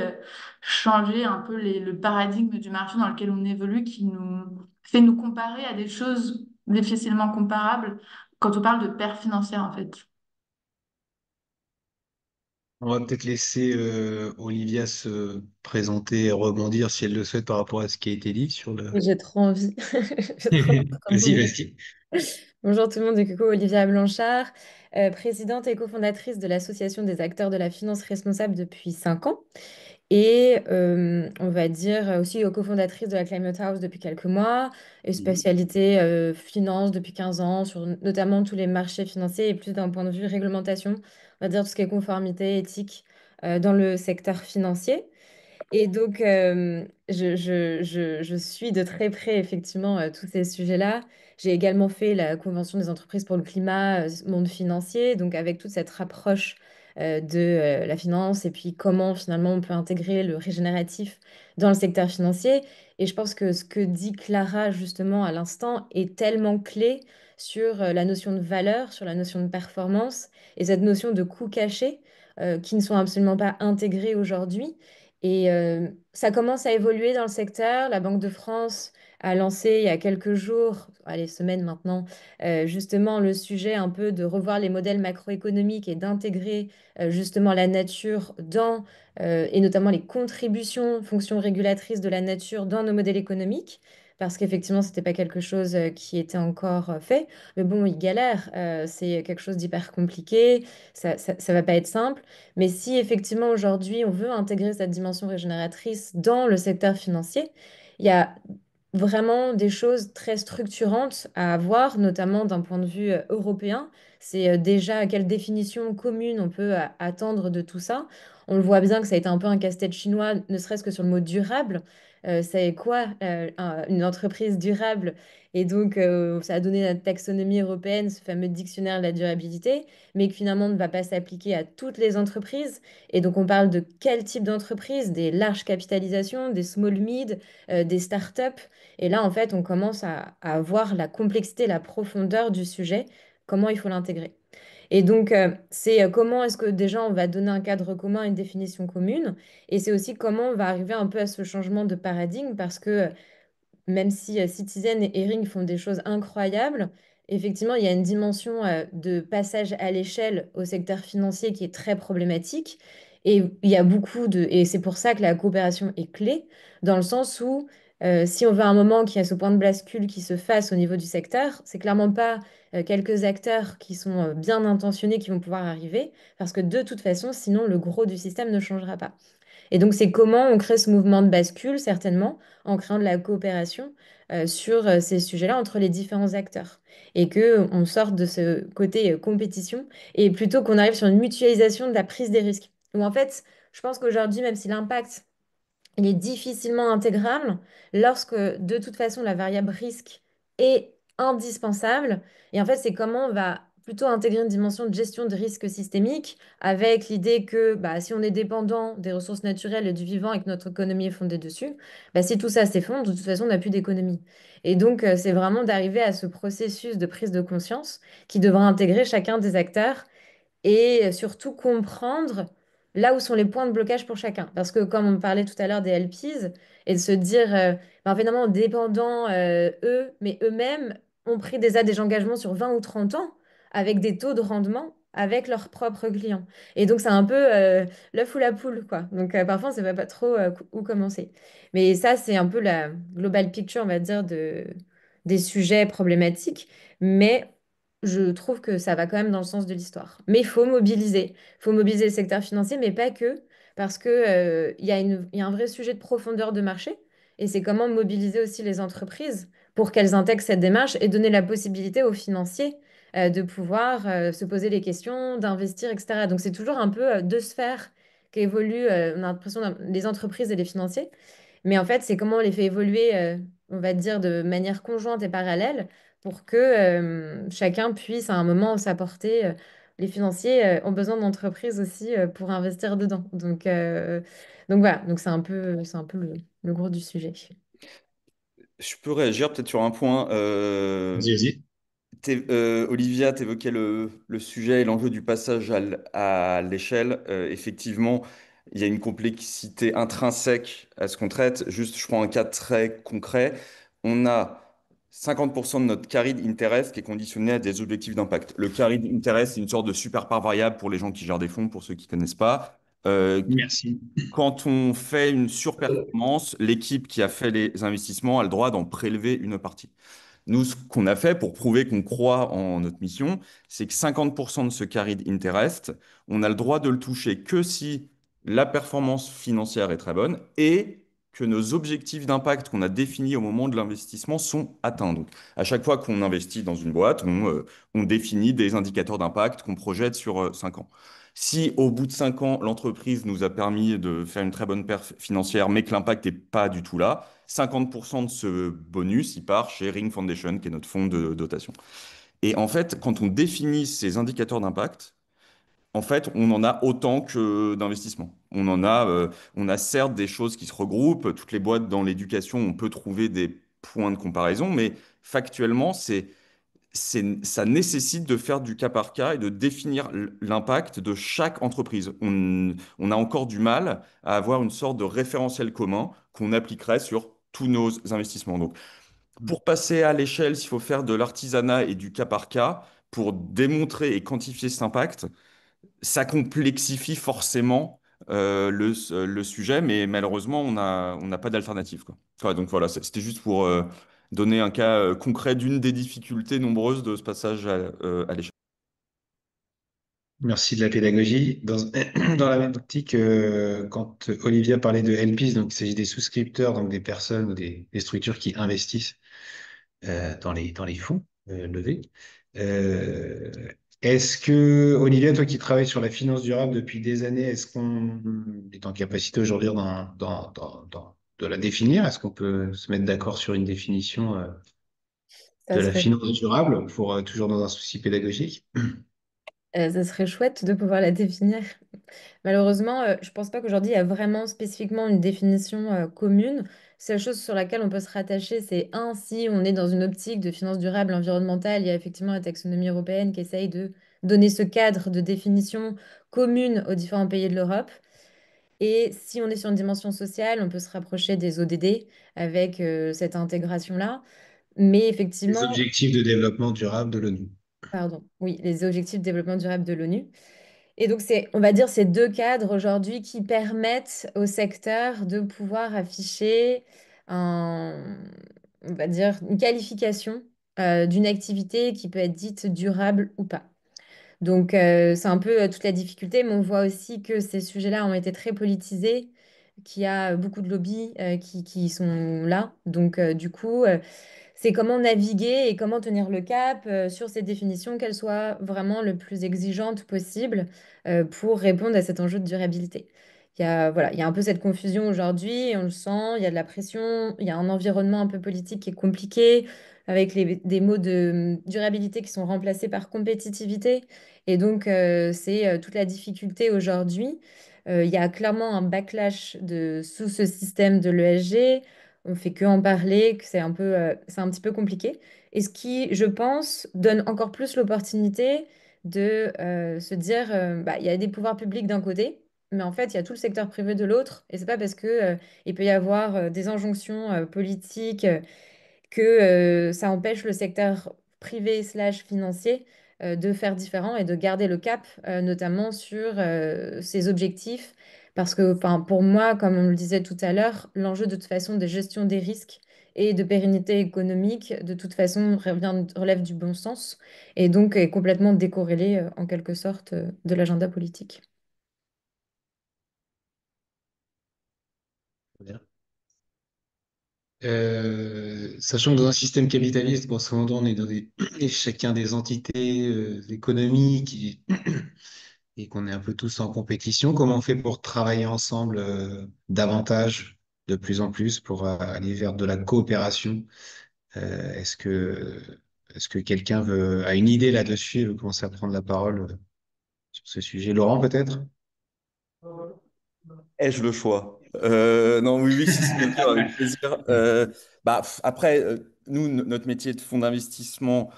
changer un peu le paradigme du marché dans lequel on évolue, qui nous fait nous comparer à des choses difficilement comparables quand on parle de perte financière, en fait. On va peut-être laisser Olivia se présenter et rebondir si elle le souhaite par rapport à ce qui a été dit sur le. J'ai trop envie. J'ai trop Vas-y, envie. vas-y. Bonjour tout le monde, du coup, Olivia Blanchard, présidente et cofondatrice de l'Association des acteurs de la finance responsable depuis 5 ans. Et on va dire aussi cofondatrice de la Climate House depuis quelques mois, et spécialité finance depuis 15 ans, sur notamment tous les marchés financiers et plus d'un point de vue réglementation, on va dire tout ce qui est conformité, éthique dans le secteur financier. Et donc, je suis de très près, effectivement, tous ces sujets-là. J'ai également fait la Convention des entreprises pour le climat, monde financier, donc avec toute cette approche de la finance et puis comment finalement on peut intégrer le régénératif dans le secteur financier. Et je pense que ce que dit Clara justement à l'instant est tellement clé sur la notion de valeur, sur la notion de performance et cette notion de coût caché qui ne sont absolument pas intégrés aujourd'hui. Et ça commence à évoluer dans le secteur. La Banque de France a lancé il y a quelques jours, allez, semaines maintenant, justement le sujet un peu de revoir les modèles macroéconomiques et d'intégrer justement la nature dans, et notamment les contributions, fonctions régulatrices de la nature dans nos modèles économiques. Parce qu'effectivement, ce n'était pas quelque chose qui était encore fait. Mais bon, ils galèrent. C'est quelque chose d'hyper compliqué. Ça va pas être simple. Mais si effectivement aujourd'hui on veut intégrer cette dimension régénératrice dans le secteur financier, il y a vraiment des choses très structurantes à avoir, notamment d'un point de vue européen. C'est déjà quelle définition commune on peut attendre de tout ça. On le voit bien que ça a été un peu un casse-tête chinois, ne serait-ce que sur le mot durable. C'est quoi une entreprise durable? Et donc, ça a donné la taxonomie européenne, ce fameux dictionnaire de la durabilité, mais qui finalement ne va pas s'appliquer à toutes les entreprises. Et donc, on parle de quel type d'entreprise? Des larges capitalisations, des small mid, des startups. Et là, en fait, on commence à voir la complexité, la profondeur du sujet, comment il faut l'intégrer. Et donc, c'est comment est-ce que déjà on va donner un cadre commun, une définition commune, et c'est aussi comment on va arriver un peu à ce changement de paradigme, parce que même si Citizen et Ring font des choses incroyables, effectivement, il y a une dimension de passage à l'échelle au secteur financier qui est très problématique. Et il y a beaucoup de... Et c'est pour ça que la coopération est clé, dans le sens où si on veut un moment qu'il y a ce point de bascule qui se fasse au niveau du secteur, c'est clairement pas quelques acteurs qui sont bien intentionnés qui vont pouvoir arriver, parce que de toute façon, sinon, le gros du système ne changera pas. Et donc, c'est comment on crée ce mouvement de bascule, certainement, en créant de la coopération sur ces sujets-là entre les différents acteurs. Et que on sorte de ce côté compétition et plutôt qu'on arrive sur une mutualisation de la prise des risques. Où en fait, je pense qu'aujourd'hui, même si l'impact il est difficilement intégrable lorsque de toute façon la variable risque est indispensable. Et en fait, c'est comment on va plutôt intégrer une dimension de gestion de risque systémique avec l'idée que bah, si on est dépendant des ressources naturelles et du vivant et que notre économie est fondée dessus, bah, si tout ça s'effondre, de toute façon, on n'a plus d'économie. Et donc, c'est vraiment d'arriver à ce processus de prise de conscience qui devra intégrer chacun des acteurs et surtout comprendre là où sont les points de blocage pour chacun. Parce que comme on parlait tout à l'heure des LPs, et de se dire, finalement, dépendants, eux, mais eux-mêmes ont pris des engagements sur 20 ou 30 ans avec des taux de rendement avec leurs propres clients. Et donc, c'est un peu l'œuf ou la poule, quoi. Donc, parfois, on ne sait pas trop où commencer. Mais ça, c'est un peu la global picture, on va dire, des sujets problématiques. Mais je trouve que ça va quand même dans le sens de l'histoire. Mais il faut mobiliser. Il faut mobiliser le secteur financier, mais pas que, parce que, il y a un vrai sujet de profondeur de marché. Et c'est comment mobiliser aussi les entreprises pour qu'elles intègrent cette démarche et donner la possibilité aux financiers de pouvoir se poser les questions, d'investir, etc. Donc c'est toujours un peu deux sphères qui évoluent, on a l'impression, les entreprises et les financiers. Mais en fait, c'est comment on les fait évoluer, on va dire, de manière conjointe et parallèle pour que chacun puisse à un moment s'apporter. Les financiers ont besoin d'entreprises aussi pour investir dedans. Donc voilà, donc c'est un peu le gros du sujet. Je peux réagir peut-être sur un point. Vas-y, vas-y. Olivia, tu évoquais le sujet et l'enjeu du passage à l'échelle. Effectivement, il y a une complexité intrinsèque à ce qu'on traite. Juste, je prends un cas très concret. On a 50% de notre carried interest qui est conditionné à des objectifs d'impact. Le carried interest, c'est une sorte de super part variable pour les gens qui gèrent des fonds, pour ceux qui ne connaissent pas. Euh, Merci. Quand on fait une surperformance, l'équipe qui a fait les investissements a le droit d'en prélever une partie. Nous, ce qu'on a fait pour prouver qu'on croit en notre mission, c'est que 50% de ce carried interest, on a le droit de le toucher que si la performance financière est très bonne et que nos objectifs d'impact qu'on a définis au moment de l'investissement sont atteints. Donc, à chaque fois qu'on investit dans une boîte, on définit des indicateurs d'impact qu'on projette sur 5 ans. Si au bout de 5 ans, l'entreprise nous a permis de faire une très bonne perf financière, mais que l'impact n'est pas du tout là, 50% de ce bonus, il part chez Ring Foundation, qui est notre fonds de dotation. Et en fait, quand on définit ces indicateurs d'impact, en fait, on en a autant que d'investissement. On a certes des choses qui se regroupent. Toutes les boîtes dans l'éducation, on peut trouver des points de comparaison, mais factuellement, ça nécessite de faire du cas par cas et de définir l'impact de chaque entreprise. On a encore du mal à avoir une sorte de référentiel commun qu'on appliquerait sur tous nos investissements. Donc, pour passer à l'échelle, s'il faut faire de l'artisanat et du cas par cas, pour démontrer et quantifier cet impact, ça complexifie forcément le sujet, mais malheureusement, on n'a pas d'alternative, quoi. Donc voilà, c'était juste pour donner un cas concret d'une des difficultés nombreuses de ce passage à l'échelle. Merci de la pédagogie. Dans la même optique, quand Olivia parlait de LPs, donc il s'agit des souscripteurs, donc des personnes ou des structures qui investissent dans les fonds levés. Euh, Est-ce que, Olivia, toi qui travailles sur la finance durable depuis des années, est-ce qu'on est en capacité aujourd'hui de la définir? Est-ce qu'on peut se mettre d'accord sur une définition de Ça la serait, finance durable pour toujours dans un souci pédagogique? ça serait chouette de pouvoir la définir. Malheureusement, je pense pas qu'aujourd'hui, il y a vraiment spécifiquement une définition commune. Seule chose sur laquelle on peut se rattacher, c'est un, si on est dans une optique de finance durable environnementale, il y a effectivement la taxonomie européenne qui essaye de donner ce cadre de définition commune aux différents pays de l'Europe. Et si on est sur une dimension sociale, on peut se rapprocher des ODD avec cette intégration-là. Mais Les effectivement, objectifs de développement durable de l'ONU. pardon, oui, les objectifs de développement durable de l'ONU. Et donc, c'est, on va dire, ces deux cadres aujourd'hui qui permettent au secteur de pouvoir afficher un, on va dire, une qualification d'une activité qui peut être dite durable ou pas. Donc, c'est un peu toute la difficulté, mais on voit aussi que ces sujets-là ont été très politisés, qu'il y a beaucoup de lobbies qui sont là. Donc, du coup, c'est comment naviguer et comment tenir le cap sur ces définitions, qu'elles soient vraiment le plus exigeantes possible pour répondre à cet enjeu de durabilité. Voilà, il y a un peu cette confusion aujourd'hui, on le sent, il y a de la pression, il y a un environnement un peu politique qui est compliqué, avec des mots de durabilité qui sont remplacés par compétitivité. Et donc, c'est toute la difficulté aujourd'hui. Il y a clairement un backlash sous ce système de l'ESG. On fait que en parler, que c'est un petit peu compliqué. Et ce qui, je pense, donne encore plus l'opportunité de se dire, bah, il y a des pouvoirs publics d'un côté, mais en fait, il y a tout le secteur privé de l'autre. Et c'est pas parce que, il peut y avoir des injonctions politiques que ça empêche le secteur privé slash financier de faire différent et de garder le cap, notamment sur ses objectifs. Parce que, enfin, pour moi, comme on le disait tout à l'heure, l'enjeu de toute façon de gestion des risques et de pérennité économique, de toute façon, relève du bon sens et donc est complètement décorrélé, en quelque sorte, de l'agenda politique. Sachant que dans un système capitaliste, grosso modo, on est dans chacun des entités économiques et qu'on est un peu tous en compétition, comment on fait pour travailler ensemble davantage, de plus en plus, pour aller vers de la coopération? Euh, est-ce que, est-ce que quelqu'un a une idée là-dessus et veut commencer à prendre la parole sur ce sujet? Laurent, peut-être? Ai-je le choix? Non, oui, oui, si, si, bien sûr, avec plaisir. Après, nous, notre métier de fonds d'investissement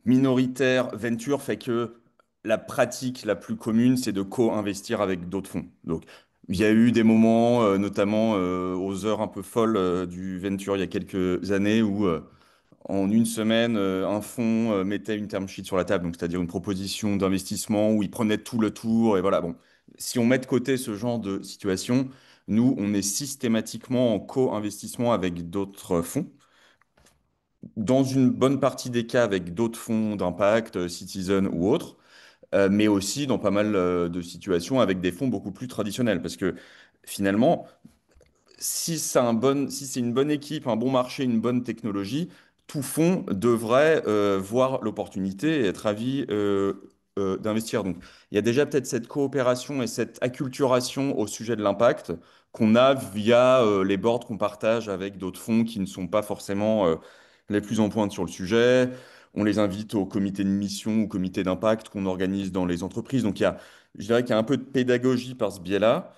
minoritaire, venture, fait que la pratique la plus commune, c'est de co-investir avec d'autres fonds. Donc, il y a eu des moments, notamment aux heures un peu folles du venture il y a quelques années, où en une semaine, un fonds mettait une term sheet sur la table, donc c'est-à-dire une proposition d'investissement où il prenait tout le tour. Et voilà, bon, si on met de côté ce genre de situation, nous, on est systématiquement en co-investissement avec d'autres fonds. Dans une bonne partie des cas avec d'autres fonds d'impact, Citizen ou autres, mais aussi dans pas mal de situations avec des fonds beaucoup plus traditionnels. Parce que finalement, si c'est une bonne équipe, un bon marché, une bonne technologie, tout fonds devrait voir l'opportunité et être ravi d'investir. Donc, il y a déjà peut-être cette coopération et cette acculturation au sujet de l'impact qu'on a via les boards qu'on partage avec d'autres fonds qui ne sont pas forcément les plus en pointe sur le sujet. On les invite au comité de mission ou comité d'impact qu'on organise dans les entreprises. Donc, je dirais qu'il y a un peu de pédagogie par ce biais-là.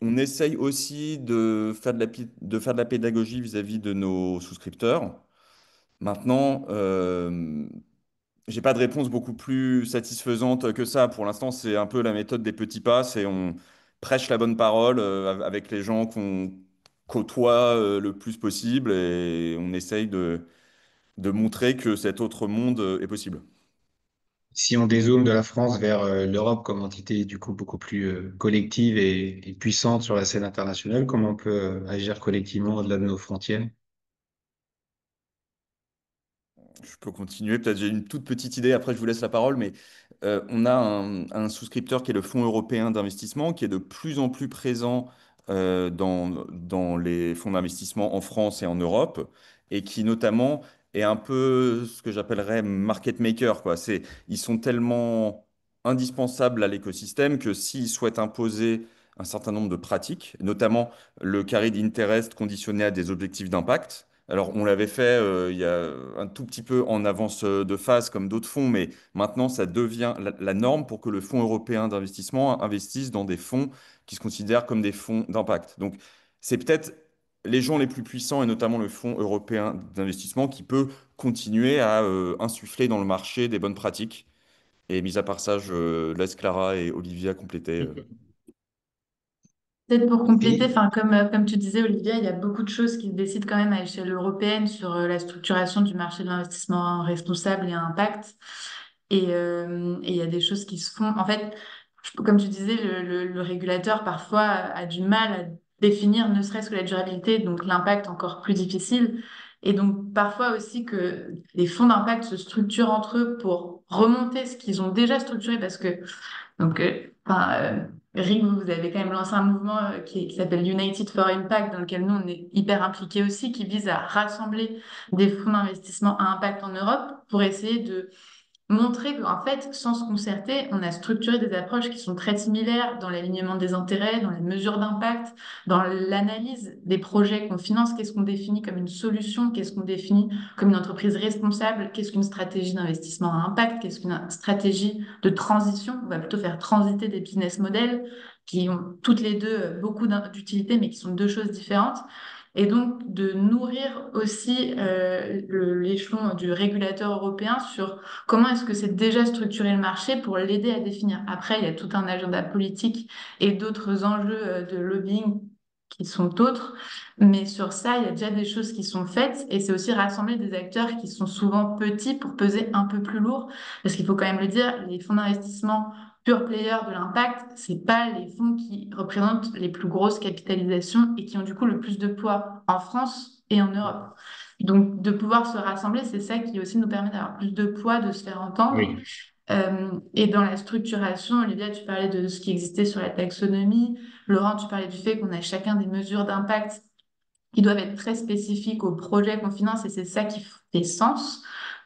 On essaye aussi de faire de la pédagogie vis-à-vis de nos souscripteurs. Maintenant, j'ai pas de réponse beaucoup plus satisfaisante que ça. Pour l'instant, c'est un peu la méthode des petits pas. C'est on prêche la bonne parole avec les gens qu'on côtoie le plus possible et on essaye de montrer que cet autre monde est possible. Si on dézoome de la France vers l'Europe comme entité du coup beaucoup plus collective et puissante sur la scène internationale, comment on peut agir collectivement au-delà de nos frontières? Je peux continuer, peut-être j'ai une toute petite idée, après je vous laisse la parole, mais on a un souscripteur qui est le Fonds européen d'investissement, qui est de plus en plus présent dans les fonds d'investissement en France et en Europe, et qui notamment est un peu ce que j'appellerais market maker, quoi. Ils sont tellement indispensables à l'écosystème que s'ils souhaitent imposer un certain nombre de pratiques, notamment le carré d'interest conditionné à des objectifs d'impact. Alors, on l'avait fait il y a un tout petit peu en avance de phase comme d'autres fonds, mais maintenant, ça devient la norme pour que le Fonds européen d'investissement investisse dans des fonds qui se considèrent comme des fonds d'impact. Donc, c'est peut-être les gens les plus puissants, et notamment le Fonds européen d'investissement, qui peut continuer à insuffler dans le marché des bonnes pratiques. Et mis à part ça, je laisse Clara et Olivia compléter. Peut-être pour compléter, Et enfin, comme tu disais, Olivia, il y a beaucoup de choses qui se décident quand même à échelle européenne sur la structuration du marché de l'investissement responsable et à impact. Et il y a des choses qui se font. En fait, comme tu disais, le régulateur parfois a du mal à définir ne serait-ce que la durabilité, donc l'impact encore plus difficile. Et donc parfois aussi que les fonds d'impact se structurent entre eux pour remonter ce qu'ils ont déjà structuré parce que donc, Rick, vous avez quand même lancé un mouvement qui s'appelle United for Impact, dans lequel nous, on est hyper impliqués aussi, qui vise à rassembler des fonds d'investissement à impact en Europe pour essayer de montrer qu'en fait, sans se concerter, on a structuré des approches qui sont très similaires dans l'alignement des intérêts, dans les mesures d'impact, dans l'analyse des projets qu'on finance, qu'est-ce qu'on définit comme une solution, qu'est-ce qu'on définit comme une entreprise responsable, qu'est-ce qu'une stratégie d'investissement à impact, qu'est-ce qu'une stratégie de transition. On va plutôt faire transiter des business models qui ont toutes les deux beaucoup d'utilité, mais qui sont deux choses différentes. et donc de nourrir aussi l'échelon du régulateur européen sur comment est-ce que c'est déjà structuré le marché pour l'aider à définir. Après, il y a tout un agenda politique et d'autres enjeux de lobbying qui sont autres, mais sur ça, il y a déjà des choses qui sont faites et c'est aussi rassembler des acteurs qui sont souvent petits pour peser un peu plus lourd, parce qu'il faut quand même le dire, les fonds d'investissement pure player de l'impact, c'est pas les fonds qui représentent les plus grosses capitalisations et qui ont du coup le plus de poids en France et en Europe. Donc, de pouvoir se rassembler, c'est ça qui aussi nous permet d'avoir plus de poids, de se faire entendre. Oui. Et dans la structuration, Olivia, tu parlais de ce qui existait sur la taxonomie. Laurent, tu parlais du fait qu'on a chacun des mesures d'impact qui doivent être très spécifiques au projet qu'on finance et c'est ça qui fait sens.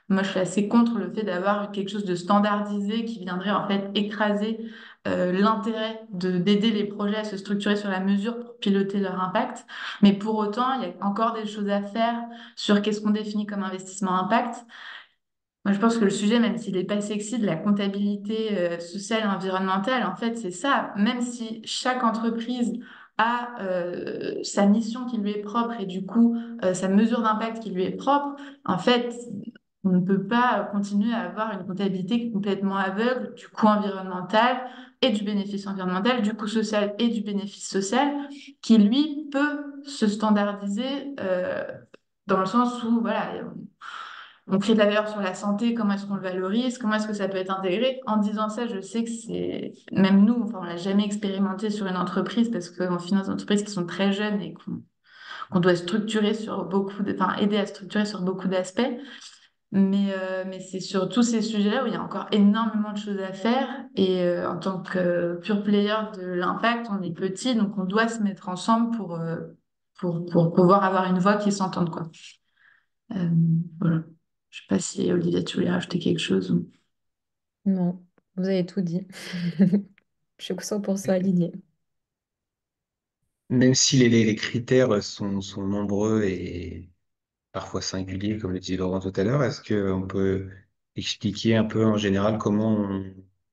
Moi, je suis assez contre le fait d'avoir quelque chose de standardisé qui viendrait en fait écraser l'intérêt d'aider les projets à se structurer sur la mesure pour piloter leur impact. Mais pour autant, il y a encore des choses à faire sur qu'est-ce qu'on définit comme investissement impact. Moi, je pense que le sujet, même s'il n'est pas sexy, de la comptabilité sociale et environnementale, en fait, c'est ça. Même si chaque entreprise a sa mission qui lui est propre et du coup sa mesure d'impact qui lui est propre, en fait, on ne peut pas continuer à avoir une comptabilité complètement aveugle du coût environnemental et du bénéfice environnemental, du coût social et du bénéfice social, qui lui peut se standardiser dans le sens où, voilà, on crée de la valeur sur la santé, comment est-ce qu'on le valorise, comment est-ce que ça peut être intégré. En disant ça, je sais que c'est, même nous, enfin, on l'a jamais expérimenté sur une entreprise parce qu'on finance des entreprises qui sont très jeunes et qu'on doit structurer sur enfin, aider à structurer sur beaucoup d'aspects. Mais c'est sur tous ces sujets-là où il y a encore énormément de choses à faire. Et en tant que pure player de l'impact, on est petit, donc on doit se mettre ensemble pour pouvoir avoir une voix qui s'entende, quoi. Euh, voilà. Je sais pas si Olivia, tu voulais rajouter quelque chose. Non, vous avez tout dit. Je suis 100% alignée. Même si les critères sont nombreux et parfois singuliers, comme le disait Laurent tout à l'heure, est-ce qu'on peut expliquer un peu en général comment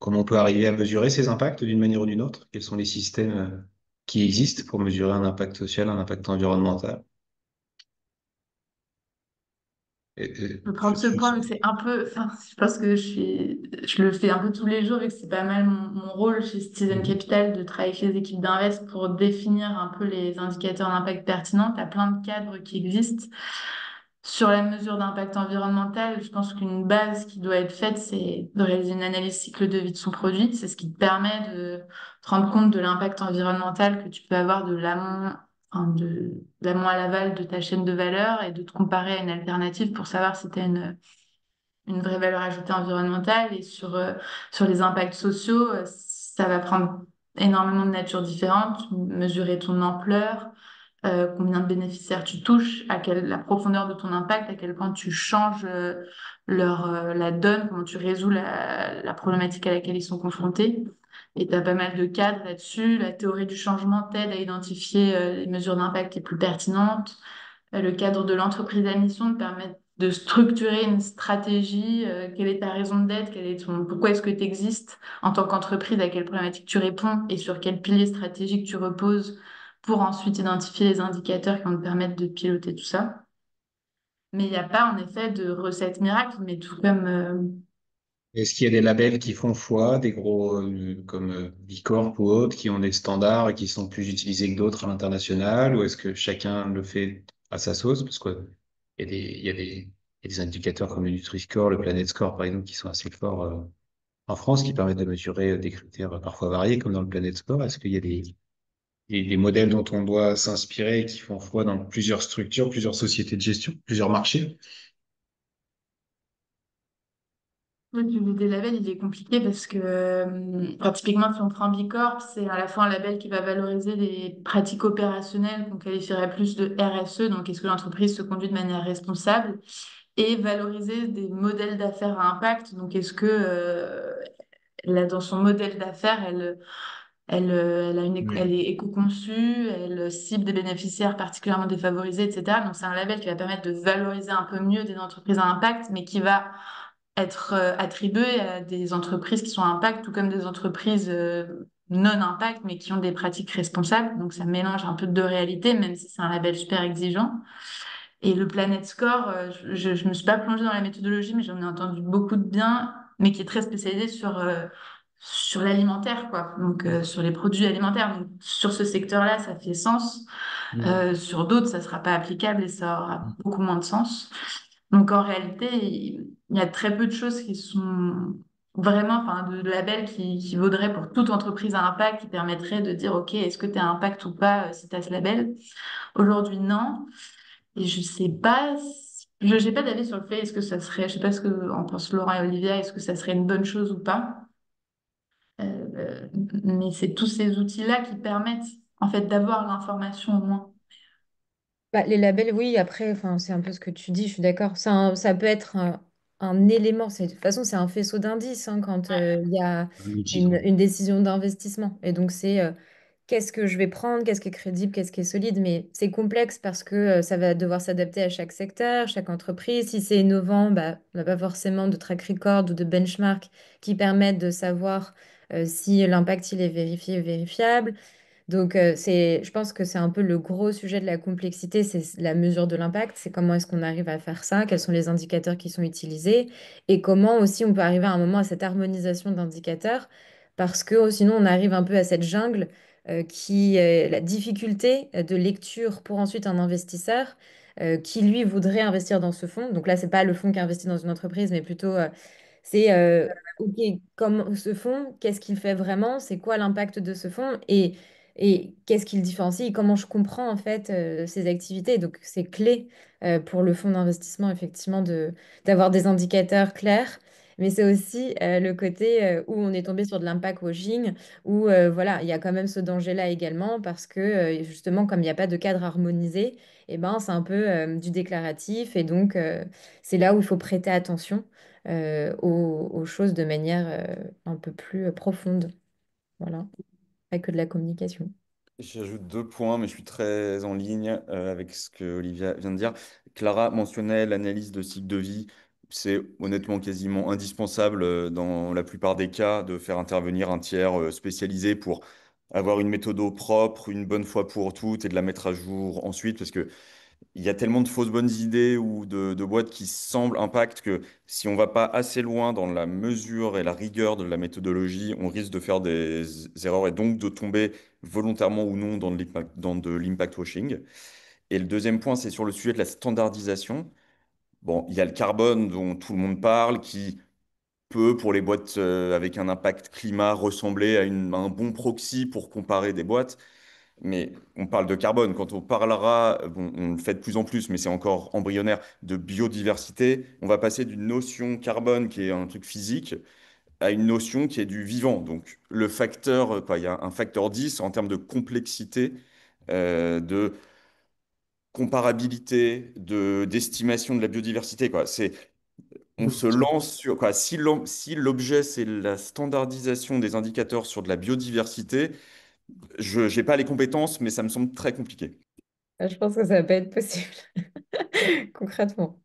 on peut arriver à mesurer ces impacts d'une manière ou d'une autre? Quels sont les systèmes qui existent pour mesurer un impact social, un impact environnemental? Je vais prendre ce point, vu que c'est un peu, enfin, je pense que je le fais un peu tous les jours, vu que c'est pas mal mon rôle chez Citizen Mhm. Capital de travailler avec les équipes d'invest pour définir un peu les indicateurs d'impact pertinents. Tu as plein de cadres qui existent. Sur la mesure d'impact environnemental, je pense qu'une base qui doit être faite, c'est de réaliser une analyse cycle de vie de son produit. C'est ce qui te permet de te rendre compte de l'impact environnemental que tu peux avoir de l'amont, enfin, de l'amont à l'aval de ta chaîne de valeur et de te comparer à une alternative pour savoir si tu as une vraie valeur ajoutée environnementale. Et sur les impacts sociaux, ça va prendre énormément de natures différentes, mesurer ton ampleur, combien de bénéficiaires tu touches, la profondeur de ton impact, à quel point tu changes la donne, comment tu résous la problématique à laquelle ils sont confrontés. Et tu as pas mal de cadres là-dessus. La théorie du changement t'aide à identifier les mesures d'impact les plus pertinentes. Le cadre de l'entreprise à mission te permet de structurer une stratégie. Quelle est ta raison d'être? Pourquoi est-ce que tu existes en tant qu'entreprise? À quelle problématique tu réponds? Et sur quel pilier stratégique tu reposes pour ensuite identifier les indicateurs qui vont te permettre de piloter tout ça. Mais il n'y a pas en effet de recette miracle, mais tout comme Est-ce qu'il y a des labels qui font foi, des gros comme Bicorp ou autres, qui ont des standards et qui sont plus utilisés que d'autres à l'international, ou est-ce que chacun le fait à sa sauce? Parce qu'il y a il y a des indicateurs comme le Nutri-Score, le Planet Score, par exemple, qui sont assez forts en France, qui permettent de mesurer des critères parfois variés, comme dans le Planet Score. Est-ce qu'il y a des modèles dont on doit s'inspirer et qui font foi dans plusieurs structures, plusieurs sociétés de gestion, plusieurs marchés? le public des labels, il est compliqué parce que enfin, typiquement, si on prend Bicorp, c'est à la fois un label qui va valoriser les pratiques opérationnelles qu'on qualifierait plus de RSE, donc est-ce que l'entreprise se conduit de manière responsable, et valoriser des modèles d'affaires à impact, donc est-ce que dans son modèle d'affaires, elle Oui. est éco-conçue, elle cible des bénéficiaires particulièrement défavorisés, etc. Donc, c'est un label qui va permettre de valoriser un peu mieux des entreprises à impact, mais qui va être attribué à des entreprises qui sont à impact, tout comme des entreprises non-impact, mais qui ont des pratiques responsables. Donc ça mélange un peu de deux réalités, même si c'est un label super exigeant. Et le Planet Score, je me suis pas plongée dans la méthodologie, mais j'en ai entendu beaucoup de bien, mais qui est très spécialisé sur l'alimentaire, quoi. Donc sur les produits alimentaires. Donc sur ce secteur-là, ça fait sens. Sur d'autres, ça sera pas applicable et ça aura beaucoup moins de sens. Donc en réalité, il y a très peu de choses qui sont vraiment, enfin, de labels qui vaudraient pour toute entreprise à impact, qui permettraient de dire, OK, est-ce que tu as impact ou pas si tu as ce label? Aujourd'hui, non. Et je sais pas, je n'ai pas d'avis sur le fait, est-ce que ça serait, je sais pas ce que en pensent Laurent et Olivia, est-ce que ça serait une bonne chose ou pas. Euh, mais c'est tous ces outils-là qui permettent, en fait, d'avoir l'information au moins. Bah, les labels, oui, après, enfin, c'est un peu ce que tu dis, je suis d'accord. Ça peut être un élément, de toute façon, c'est un faisceau d'indices hein, quand il y a Un outil, quoi. une décision d'investissement. Et donc, c'est qu'est-ce que je vais prendre, qu'est-ce qui est crédible, qu'est-ce qui est solide. Mais c'est complexe parce que ça va devoir s'adapter à chaque secteur, chaque entreprise. Si c'est innovant, bah, on n'a pas forcément de track record ou de benchmark qui permettent de savoir si l'impact il est vérifié ou vérifiable. Donc, je pense que c'est un peu le gros sujet de la complexité, c'est la mesure de l'impact, c'est comment est-ce qu'on arrive à faire ça, quels sont les indicateurs qui sont utilisés, et comment aussi on peut arriver à un moment à cette harmonisation d'indicateurs, parce que sinon on arrive un peu à cette jungle qui est la difficulté de lecture pour ensuite un investisseur qui lui voudrait investir dans ce fonds. Donc là, c'est pas le fonds qui investit dans une entreprise, mais plutôt c'est OK, comme ce fonds, qu'est-ce qu'il fait vraiment, c'est quoi l'impact de ce fonds et qu'est-ce qui le différencie et comment je comprends en fait ces activités. Donc c'est clé pour le fonds d'investissement effectivement d'avoir des indicateurs clairs. Mais c'est aussi le côté où on est tombé sur de l'impact washing, où voilà, il y a quand même ce danger-là également parce que justement, comme il n'y a pas de cadre harmonisé, et ben, c'est un peu du déclaratif et donc c'est là où il faut prêter attention aux choses de manière un peu plus profonde. Voilà, pas que de la communication. J'ajoute deux points, mais je suis très en ligne avec ce que Olivia vient de dire. Clara mentionnait l'analyse de cycle de vie. C'est honnêtement quasiment indispensable dans la plupart des cas de faire intervenir un tiers spécialisé pour avoir une méthode propre, une bonne fois pour toutes et de la mettre à jour ensuite, parce que il y a tellement de fausses bonnes idées ou de boîtes qui semblent impact que si on va pas assez loin dans la mesure et la rigueur de la méthodologie, on risque de faire des erreurs et donc de tomber volontairement ou non dans de l'impact washing. Et le deuxième point, c'est sur le sujet de la standardisation. Bon, il y a le carbone dont tout le monde parle, qui peut, pour les boîtes avec un impact climat, ressembler à un bon proxy pour comparer des boîtes. Mais on parle de carbone. Quand on parlera, bon, on le fait de plus en plus, mais c'est encore embryonnaire, de biodiversité, on va passer d'une notion carbone qui est un truc physique à une notion qui est du vivant. Donc le facteur, quoi, il y a un facteur 10 en termes de complexité, de comparabilité, d'estimation de la biodiversité, quoi. On se lance sur, quoi, si l'objet c'est la standardisation des indicateurs sur de la biodiversité, je n'ai pas les compétences, mais ça me semble très compliqué. Je pense que ça va pas être possible, concrètement.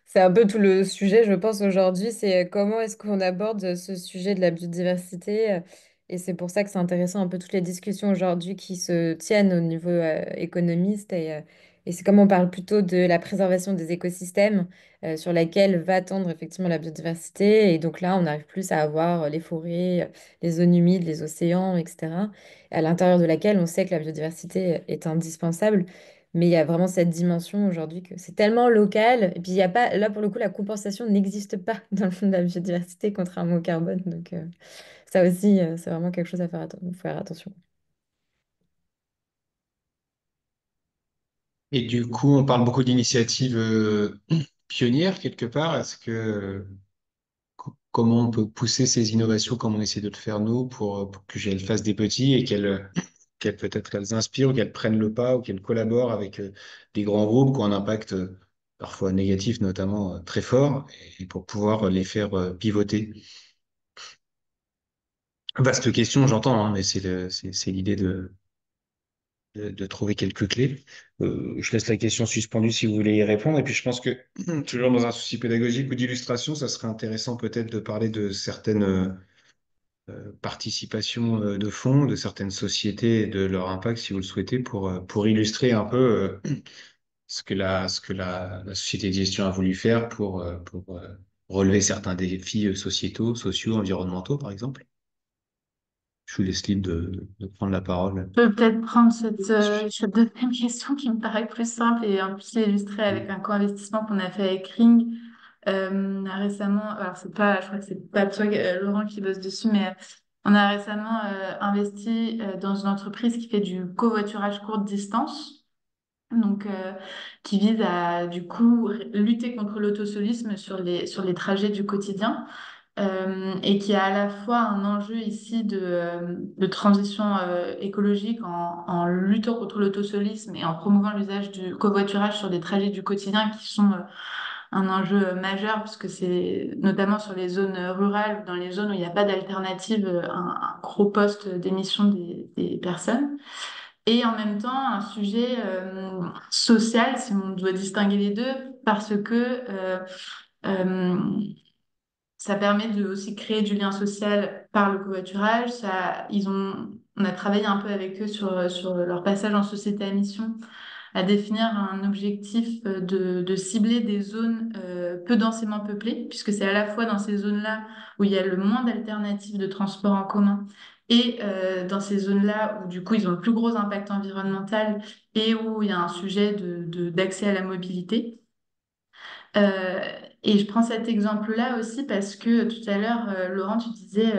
C'est un peu tout le sujet, je pense, aujourd'hui, c'est comment est-ce qu'on aborde ce sujet de la biodiversité. Et c'est pour ça que c'est intéressant un peu toutes les discussions aujourd'hui qui se tiennent au niveau économiste. Et c'est comme on parle plutôt de la préservation des écosystèmes sur laquelle va tendre effectivement la biodiversité. Et donc là, on arrive plus à avoir les forêts, les zones humides, les océans, etc. À l'intérieur de laquelle on sait que la biodiversité est indispensable. Mais il y a vraiment cette dimension aujourd'hui que c'est tellement local. Et puis, il y a pas, là, pour le coup, la compensation n'existe pas dans le fond de la biodiversité, contrairement au carbone. Donc, ça aussi, c'est vraiment quelque chose à faire attention. Et du coup, on parle beaucoup d'initiatives pionnières quelque part. Est-ce que comment on peut pousser ces innovations comme on essaie de le faire nous pour que elles fassent des petits et qu'elles peut-être qu'elles inspirent ou qu'elles prennent le pas ou qu'elles collaborent avec des grands groupes qui ont un impact parfois négatif, notamment très fort, et pour pouvoir les faire pivoter. Vaste question, j'entends, hein, mais c'est l'idée de trouver quelques clés. Je laisse la question suspendue si vous voulez y répondre. Et puis je pense que, toujours dans un souci pédagogique ou d'illustration, ça serait intéressant peut-être de parler de certaines participation de fonds de certaines sociétés et de leur impact, si vous le souhaitez, pour illustrer un peu la société de gestion a voulu faire pour relever certains défis sociétaux, sociaux, environnementaux, par exemple. Je vous laisse libre de prendre la parole. Je peux peut-être prendre cette deuxième question qui me paraît plus simple et en plus l'illustrer avec un co-investissement qu'on a fait avec Ring récemment. Alors, c'est pas, je crois que c'est pas toi, Laurent, qui bosse dessus, mais on a récemment investi dans une entreprise qui fait du covoiturage courte distance. Donc, qui vise à du coup lutter contre l'autosolisme sur les trajets du quotidien et qui a à la fois un enjeu ici de transition écologique en luttant contre l'autosolisme et en promouvant l'usage du covoiturage sur des trajets du quotidien qui sont un enjeu majeur puisque c'est notamment sur les zones rurales ou dans les zones où il n'y a pas d'alternative, un gros poste d'émission des personnes. Et en même temps, un sujet social, si on doit distinguer les deux, parce que euh, ça permet de aussi créer du lien social par le covoiturage. On a travaillé un peu avec eux sur leur passage en société à mission, à définir un objectif de cibler des zones peu densément peuplées, puisque c'est à la fois dans ces zones-là où il y a le moins d'alternatives de transport en commun et dans ces zones-là où du coup ils ont le plus gros impact environnemental et où il y a un sujet d'accès à la mobilité. Euh, et je prends cet exemple-là aussi parce que tout à l'heure, Laurent, tu disais,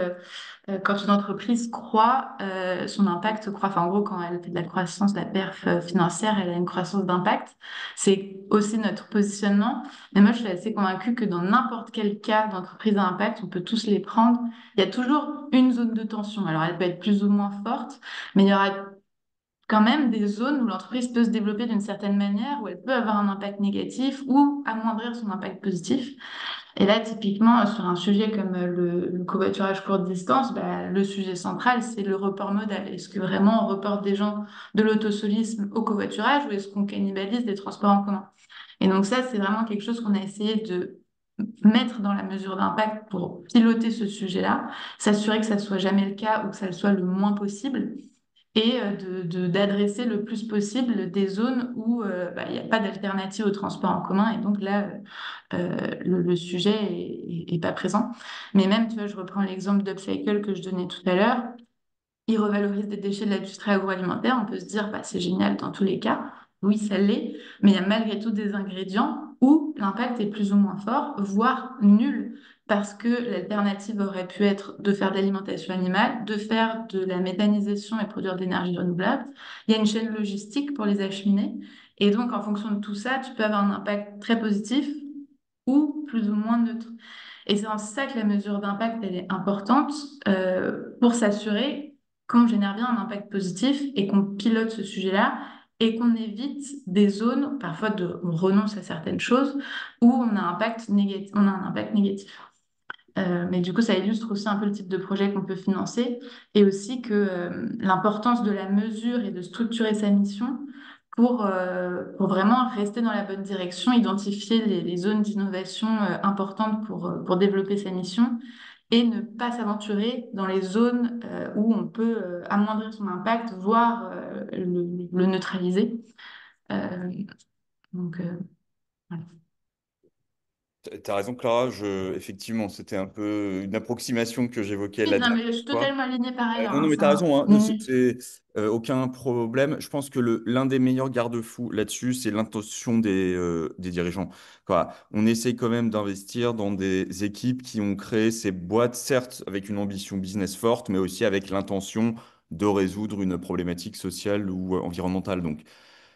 quand une entreprise croît, son impact croît. Enfin, en gros, quand elle fait de la croissance, de la perf financière, elle a une croissance d'impact. C'est aussi notre positionnement. Mais moi, je suis assez convaincue que dans n'importe quel cas d'entreprise à impact, on peut tous les prendre. Il y a toujours une zone de tension. Alors, elle peut être plus ou moins forte, mais il y aura quand même des zones où l'entreprise peut se développer d'une certaine manière, où elle peut avoir un impact négatif ou amoindrir son impact positif. Et là, typiquement, sur un sujet comme le covoiturage courte distance, bah, le sujet central, c'est le report modal. Est-ce que vraiment on reporte des gens de l'autosolisme au covoiturage ou est-ce qu'on cannibalise des transports en commun? Et donc ça, c'est vraiment quelque chose qu'on a essayé de mettre dans la mesure d'impact pour piloter ce sujet-là, s'assurer que ça soit jamais le cas ou que ça le soit le moins possible et d'adresser le plus possible des zones où bah, il n'y a pas d'alternative au transport en commun. Et donc là, le sujet est pas présent. Mais même, tu vois, je reprends l'exemple d'Upcycle que je donnais tout à l'heure. Ils revalorisent des déchets de l'industrie agroalimentaire. On peut se dire, bah, c'est génial dans tous les cas. Oui, ça l'est, mais il y a malgré tout des ingrédients où l'impact est plus ou moins fort, voire nul, parce que l'alternative aurait pu être de faire de l'alimentation animale, de faire de la méthanisation et produire de l'énergie renouvelable. Il y a une chaîne logistique pour les acheminer. Et donc, en fonction de tout ça, tu peux avoir un impact très positif ou plus ou moins neutre. Et c'est en ça que la mesure d'impact, elle est importante pour s'assurer qu'on génère bien un impact positif et qu'on pilote ce sujet-là et qu'on évite des zones, parfois on renonce à certaines choses, où on a un impact négatif. Mais du coup, ça illustre aussi un peu le type de projet qu'on peut financer et aussi que l'importance de la mesure et de structurer sa mission pour vraiment rester dans la bonne direction, identifier les zones d'innovation importantes pour développer sa mission et ne pas s'aventurer dans les zones où on peut amoindrir son impact, voire le neutraliser. Euh, donc, voilà. T'as raison, Clara. Effectivement, c'était un peu une approximation que j'évoquais Oui, la non, dernière mais je suis fois. totalement alignée par ailleurs. Non, Hein, non, mais c'est tu as raison, hein. Mm. Aucun problème. Je pense que l'un des meilleurs garde-fous là-dessus, c'est l'intention des dirigeants. Quoi. On essaye quand même d'investir dans des équipes qui ont créé ces boîtes, certes avec une ambition business forte, mais aussi avec l'intention de résoudre une problématique sociale ou environnementale. Donc,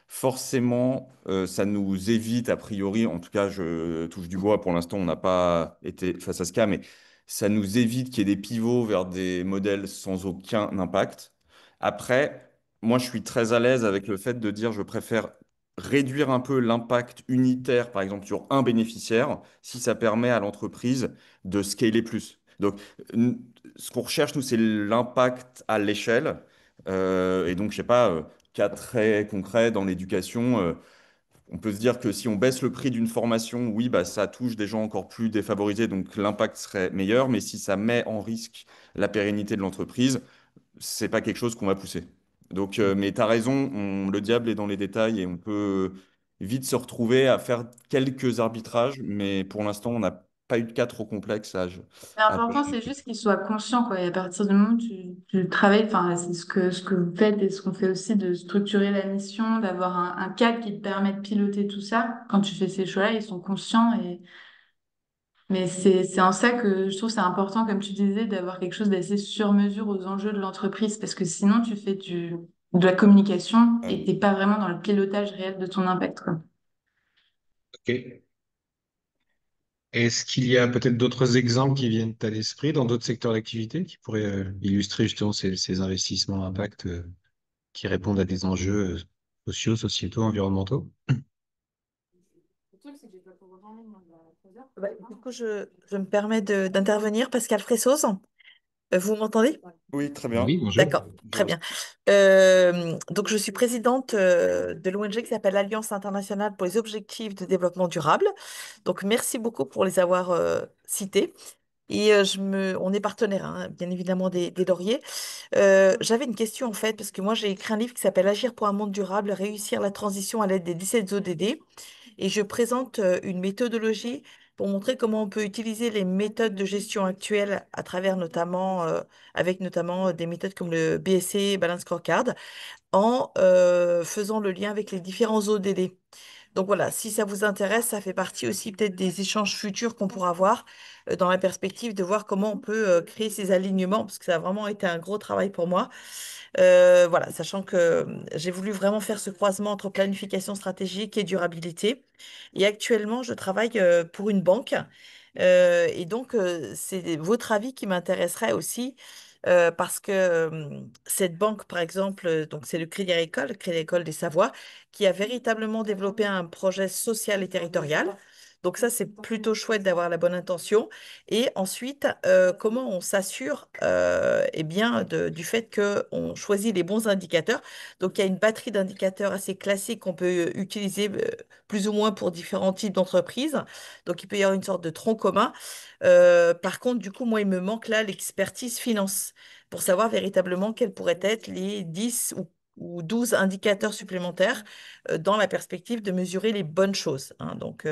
forcément, ça nous évite, a priori, en tout cas, je touche du bois, pour l'instant, on n'a pas été face à ce cas, mais ça nous évite qu'il y ait des pivots vers des modèles sans aucun impact. Après, moi, je suis très à l'aise avec le fait de dire je préfère réduire un peu l'impact unitaire, par exemple, sur un bénéficiaire, si ça permet à l'entreprise de scaler plus. Donc, n- ce qu'on recherche, nous, c'est l'impact à l'échelle. Et donc, je sais pas cas très concret dans l'éducation. On peut se dire que si on baisse le prix d'une formation, oui, bah, ça touche des gens encore plus défavorisés, donc l'impact serait meilleur. Mais si ça met en risque la pérennité de l'entreprise, c'est pas quelque chose qu'on va pousser. Donc, mais tu as raison, le diable est dans les détails et on peut vite se retrouver à faire quelques arbitrages, mais pour l'instant, on n'a pas eu de cas trop complexes à L'important, c'est juste qu'ils soient conscients, quoi. Et à partir du moment où tu travailles, enfin, c'est ce que vous faites et ce qu'on fait aussi de structurer la mission, d'avoir un cadre qui te permet de piloter tout ça. Quand tu fais ces choix-là, ils sont conscients. Mais c'est en ça que je trouve que c'est important, comme tu disais, d'avoir quelque chose d'assez sur mesure aux enjeux de l'entreprise. Parce que sinon, tu fais de la communication et t'es pas vraiment dans le pilotage réel de ton impact, quoi. Ok. Est-ce qu'il y a peut-être d'autres exemples qui viennent à l'esprit dans d'autres secteurs d'activité qui pourraient illustrer justement ces investissements à impact qui répondent à des enjeux sociaux, sociétaux, environnementaux? Du coup, je me permets d'intervenir. Pascal Fressoz, vous m'entendez? Oui, très bien. Oui, bonjour. D'accord, très bien. Donc, je suis présidente de l'ONG qui s'appelle l'Alliance internationale pour les objectifs de développement durable. Donc, merci beaucoup pour les avoir cités. Et on est partenaire, hein, bien évidemment, des Lauriers. J'avais une question en fait, parce que moi j'ai écrit un livre qui s'appelle Agir pour un monde durable, réussir la transition à l'aide des 17 ODD. Et je présente une méthodologie pour montrer comment on peut utiliser les méthodes de gestion actuelles à travers notamment, avec notamment des méthodes comme le BSC, Balance Scorecard, en faisant le lien avec les différents ODD. Donc voilà, si ça vous intéresse, ça fait partie aussi peut-être des échanges futurs qu'on pourra avoir dans la perspective de voir comment on peut créer ces alignements, parce que ça a vraiment été un gros travail pour moi. Voilà, sachant que j'ai voulu vraiment faire ce croisement entre planification stratégique et durabilité. Et actuellement, je travaille pour une banque. Et donc, c'est votre avis qui m'intéresserait aussi. Parce que cette banque, par exemple, donc c'est le Crédit Agricole des Savoies, qui a véritablement développé un projet social et territorial. Donc ça, c'est plutôt chouette d'avoir la bonne intention. Et ensuite, comment on s'assure eh bien, du fait qu'on choisit les bons indicateurs. Donc, il y a une batterie d'indicateurs assez classique qu'on peut utiliser plus ou moins pour différents types d'entreprises. Donc, il peut y avoir une sorte de tronc commun. Par contre, du coup, moi, il me manque là l'expertise finance pour savoir véritablement quels pourraient être les 10 ou 12 indicateurs supplémentaires dans la perspective de mesurer les bonnes choses, hein. Donc,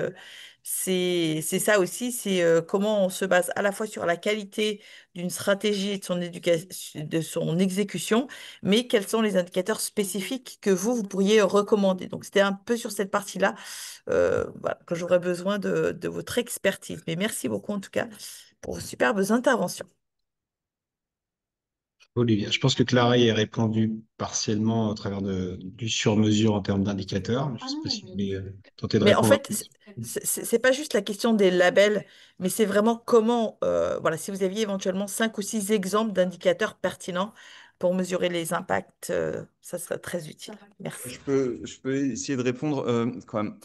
c'est ça aussi, c'est comment on se base à la fois sur la qualité d'une stratégie et de son de son exécution, mais quels sont les indicateurs spécifiques que vous pourriez recommander. Donc, c'était un peu sur cette partie-là voilà, que j'aurais besoin de votre expertise. Mais merci beaucoup en tout cas pour vos superbes interventions. Olivia, je pense que Clara y a répondu partiellement au travers du sur-mesure en termes d'indicateurs. Je ne sais pas si vous voulez tenter de Mais en répondre un fait, peu. c'est pas juste la question des labels, mais c'est vraiment comment, voilà, si vous aviez éventuellement 5 ou 6 exemples d'indicateurs pertinents pour mesurer les impacts, ça serait très utile. Merci. Je peux essayer de répondre quand même.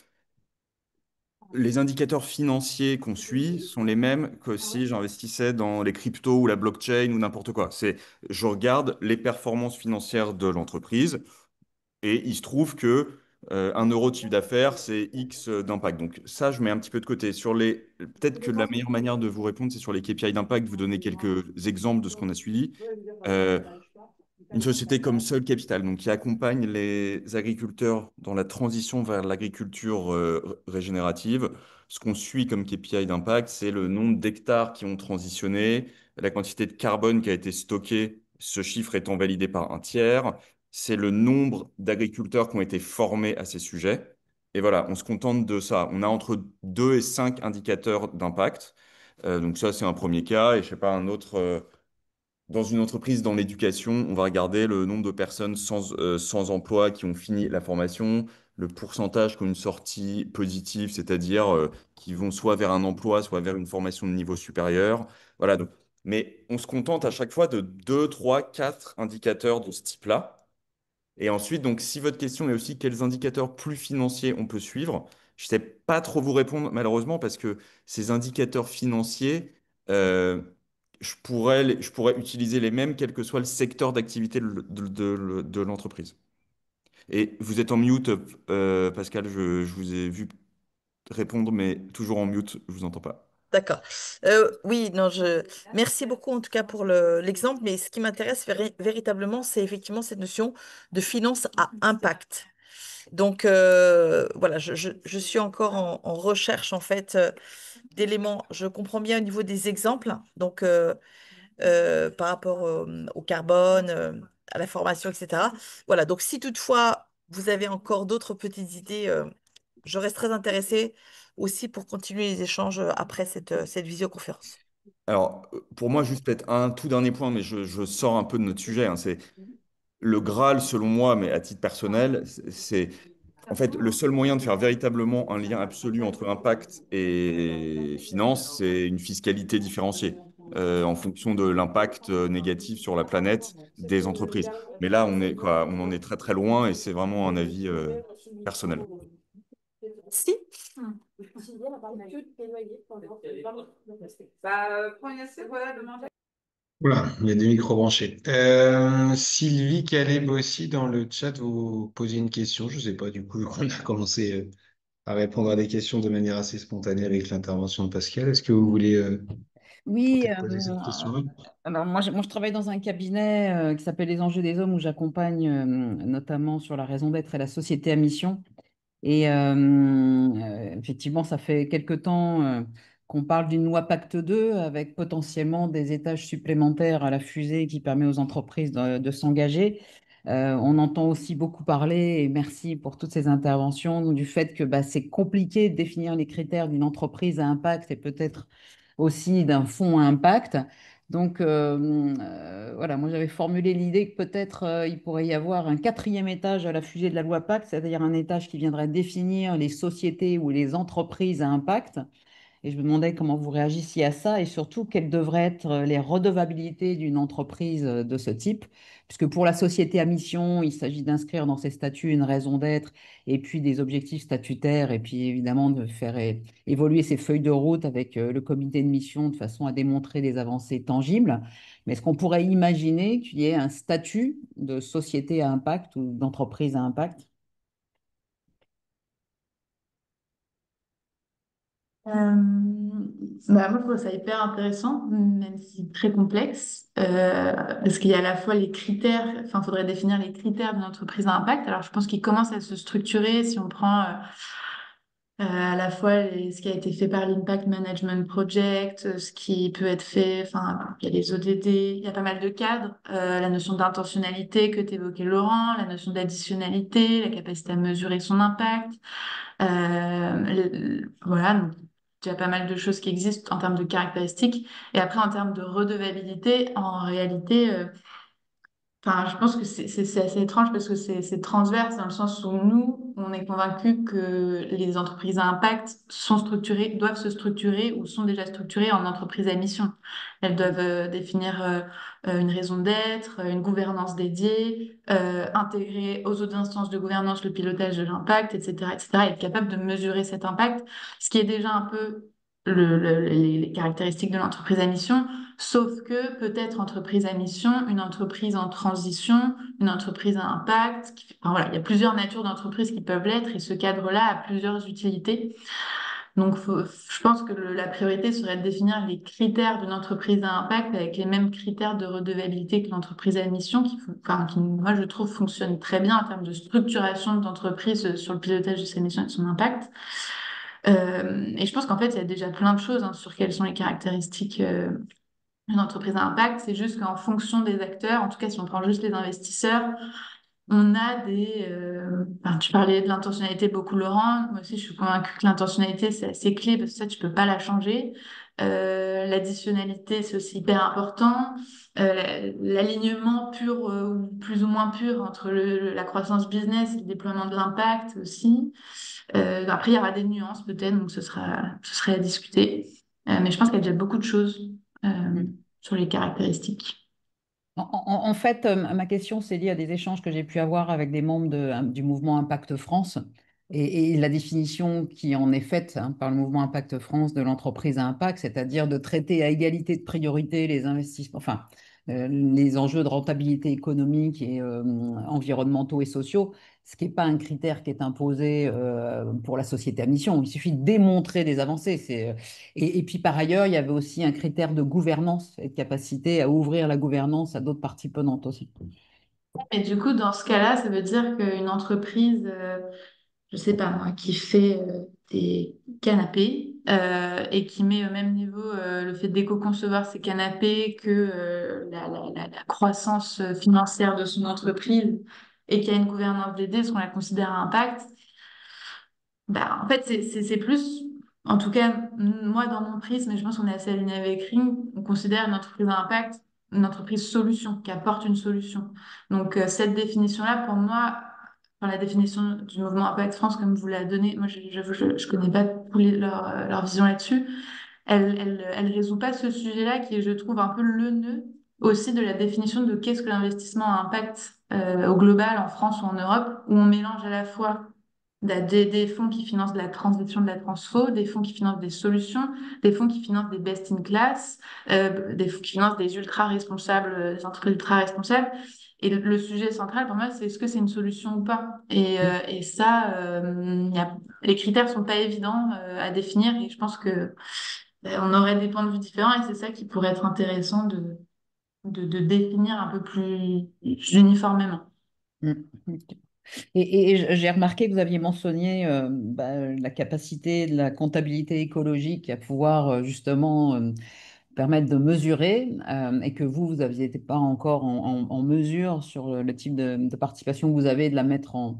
Les indicateurs financiers qu'on suit sont les mêmes que si j'investissais dans les cryptos ou la blockchain ou n'importe quoi. Je regarde les performances financières de l'entreprise et il se trouve que 1 euro de chiffre d'affaires, c'est X d'impact. Donc ça, je mets un petit peu de côté. Peut-être que la meilleure manière de vous répondre, c'est sur les KPI d'impact, vous donner quelques exemples de ce qu'on a suivi. Euh, une société comme Sol Capital, donc qui accompagne les agriculteurs dans la transition vers l'agriculture régénérative. Ce qu'on suit comme KPI d'impact, c'est le nombre d'hectares qui ont transitionné, la quantité de carbone qui a été stockée, ce chiffre étant validé par un tiers. C'est le nombre d'agriculteurs qui ont été formés à ces sujets. Et voilà, on se contente de ça. On a entre 2 et 5 indicateurs d'impact. Donc ça, c'est un premier cas. Et je sais pas, un autre. Dans une entreprise dans l'éducation, on va regarder le nombre de personnes sans emploi qui ont fini la formation, le pourcentage qui ont une sortie positive, c'est-à-dire qui vont soit vers un emploi, soit vers une formation de niveau supérieur. Voilà, donc. Mais on se contente à chaque fois de 2, 3, 4 indicateurs de ce type-là. Et ensuite, donc, si votre question est aussi quels indicateurs plus financiers on peut suivre, je ne sais pas trop vous répondre malheureusement parce que ces indicateurs financiers, euh, je pourrais utiliser les mêmes quel que soit le secteur d'activité de l'entreprise. Et vous êtes en mute, Pascal, je vous ai vu répondre, mais toujours en mute, je vous entends pas. D'accord. Oui, non, merci beaucoup en tout cas pour l'exemple, mais ce qui m'intéresse véritablement, c'est effectivement cette notion de finance à impact. Donc voilà, je suis encore en recherche en fait d'éléments. Je comprends bien au niveau des exemples, donc par rapport au carbone, à la formation, etc. Voilà, donc si toutefois vous avez encore d'autres petites idées, je reste très intéressée aussi pour continuer les échanges après cette visioconférence. Alors, pour moi, juste peut-être un tout dernier point, mais je sors un peu de notre sujet, hein, c'est le Graal, selon moi, mais à titre personnel, c'est en fait le seul moyen de faire véritablement un lien absolu entre impact et finance, c'est une fiscalité différenciée en fonction de l'impact négatif sur la planète des entreprises. Mais là, on est quoi, on en est très très loin et c'est vraiment un avis personnel. Si, Voilà, il y a des micros branchés. Sylvie Caleb aussi dans le chat vous posez une question. Je ne sais pas, du coup, on a commencé à répondre à des questions de manière assez spontanée avec l'intervention de Pascal. Est-ce que vous voulez Oui, peut-être poser cette question-là? alors moi je travaille dans un cabinet qui s'appelle Les Enjeux des Hommes où j'accompagne notamment sur la raison d'être et la société à mission. Et effectivement, ça fait quelque temps qu'on parle d'une loi Pacte 2 avec potentiellement des étages supplémentaires à la fusée qui permet aux entreprises de s'engager. On entend aussi beaucoup parler, et merci pour toutes ces interventions, du fait que bah, c'est compliqué de définir les critères d'une entreprise à impact et peut-être aussi d'un fonds à impact. Donc voilà, moi j'avais formulé l'idée que peut-être il pourrait y avoir un quatrième étage à la fusée de la loi Pacte, c'est-à-dire un étage qui viendrait définir les sociétés ou les entreprises à impact. Et je me demandais comment vous réagissiez à ça et surtout quelles devraient être les redevabilités d'une entreprise de ce type. Puisque pour la société à mission, il s'agit d'inscrire dans ses statuts une raison d'être et puis des objectifs statutaires et puis évidemment de faire évoluer ses feuilles de route avec le comité de mission de façon à démontrer des avancées tangibles. Mais est-ce qu'on pourrait imaginer qu'il y ait un statut de société à impact ou d'entreprise à impact? Moi, je trouve ça hyper intéressant, même si très complexe, parce qu'il y a à la fois les critères, enfin, il faudrait définir les critères d'une entreprise à impact. Alors, je pense qu'ils commencent à se structurer si on prend à la fois ce qui a été fait par l'Impact Management Project, ce qui peut être fait, enfin, il y a les ODD, il y a pas mal de cadres, la notion d'intentionnalité que tu évoquais, Laurent, la notion d'additionnalité, la capacité à mesurer son impact. Voilà, donc il y a pas mal de choses qui existent en termes de caractéristiques. Et après, en termes de redevabilité, en réalité, enfin, je pense que c'est assez étrange parce que c'est transverse dans le sens où nous, on est convaincus que les entreprises à impact sont structurées, doivent se structurer ou sont déjà structurées en entreprises à mission. Elles doivent définir une raison d'être, une gouvernance dédiée, intégrer aux autres instances de gouvernance le pilotage de l'impact, etc., etc., et être capable de mesurer cet impact, ce qui est déjà un peu les caractéristiques de l'entreprise à mission. Sauf que peut-être entreprise à mission, une entreprise en transition, une entreprise à impact. Enfin, voilà, il y a plusieurs natures d'entreprises qui peuvent l'être et ce cadre-là a plusieurs utilités. Donc, je pense que la priorité serait de définir les critères d'une entreprise à impact avec les mêmes critères de redevabilité que l'entreprise à mission enfin, qui, moi, je trouve, fonctionne très bien en termes de structuration d'entreprise sur le pilotage de sa mission et de son impact. Et je pense qu'en fait, il y a déjà plein de choses hein, sur quelles sont les caractéristiques une entreprise à impact, c'est juste qu'en fonction des acteurs, en tout cas si on prend juste les investisseurs, on a enfin, tu parlais de l'intentionnalité beaucoup, Laurent. Moi aussi, je suis convaincue que l'intentionnalité, c'est assez clé parce que ça, tu peux pas la changer. L'additionnalité, c'est aussi hyper important. L'alignement pur ou plus ou moins pur entre la croissance business et le déploiement de l'impact aussi. Après, il y aura des nuances peut-être, donc ce serait à discuter. Mais je pense qu'il y a déjà beaucoup de choses sur les caractéristiques. En fait, ma question, c'est liée à des échanges que j'ai pu avoir avec des membres du mouvement Impact France et la définition qui en est faite hein, par le mouvement Impact France de l'entreprise à impact, c'est-à-dire de traiter à égalité de priorité les investissements, les enjeux de rentabilité économique et environnementaux et sociaux ce qui n'est pas un critère qui est imposé pour la société à mission. Il suffit de démontrer des avancées. Et puis par ailleurs, il y avait aussi un critère de gouvernance et de capacité à ouvrir la gouvernance à d'autres parties prenantes aussi. Et du coup, dans ce cas-là, ça veut dire qu'une entreprise, je sais pas moi, qui fait des canapés et qui met au même niveau le fait d'éco-concevoir ces canapés que la croissance financière de son entreprise et qui a une gouvernance dédiée, est-ce qu'on la considère à impact? Bah, en fait, c'est plus, en tout cas, moi, dans mon prisme, et je pense qu'on est assez aligné avec Ring, on considère une entreprise à impact une entreprise solution, qui apporte une solution. Donc, cette définition-là, pour moi, enfin, la définition du mouvement Impact France, comme vous l'a donné, moi, j'avoue, je connais pas leur vision là-dessus. Elle résout pas ce sujet-là qui est, je trouve, un peu le nœud aussi de la définition de qu'est-ce que l'investissement à impact au global, en France ou en Europe, où on mélange à la fois des fonds qui financent de la transition, de la transfo, des fonds qui financent des solutions, des fonds qui financent des best in class, des fonds qui financent des ultra responsables, des entreprises ultra responsables. Et le sujet central pour moi, c'est est-ce que c'est une solution ou pas? Et ça, les critères sont pas évidents à définir et je pense que on aurait des points de vue différents et c'est ça qui pourrait être intéressant de définir un peu plus uniformément. Mm. Et j'ai remarqué que vous aviez mentionné la capacité de la comptabilité écologique à pouvoir justement permettre de mesurer et que vous n'aviez été pas encore en mesure sur le type de participation que vous avez de la mettre en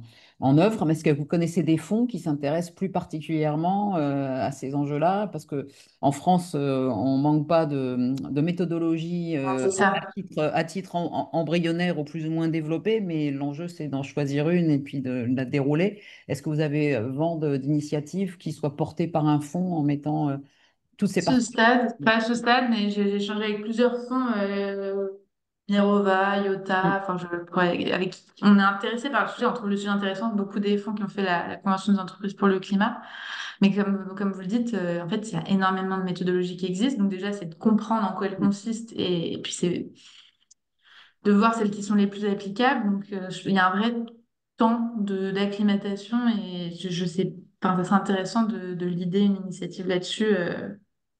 œuvre. Mais est-ce que vous connaissez des fonds qui s'intéressent plus particulièrement à ces enjeux-là? Parce que en France, on manque pas de méthodologie C'est ça. à titre embryonnaire ou plus ou moins développée, mais l'enjeu, c'est d'en choisir une et puis de la dérouler. Est-ce que vous avez vent d'initiatives qui soient portées par un fonds en mettant toutes ces Ce parties? stade, pas à ce stade, mais j'ai échangé avec plusieurs fonds, Mirova, Iota, enfin, avec, on est intéressé par le sujet, on trouve le sujet intéressant, beaucoup des fonds qui ont fait la Convention des entreprises pour le climat. Mais comme vous le dites, en fait, il y a énormément de méthodologies qui existent. Donc déjà, c'est de comprendre en quoi elles consistent et puis c'est de voir celles qui sont les plus applicables. Donc il y a un vrai temps d'acclimatation et je sais, enfin, ça serait intéressant de l'idée une initiative là-dessus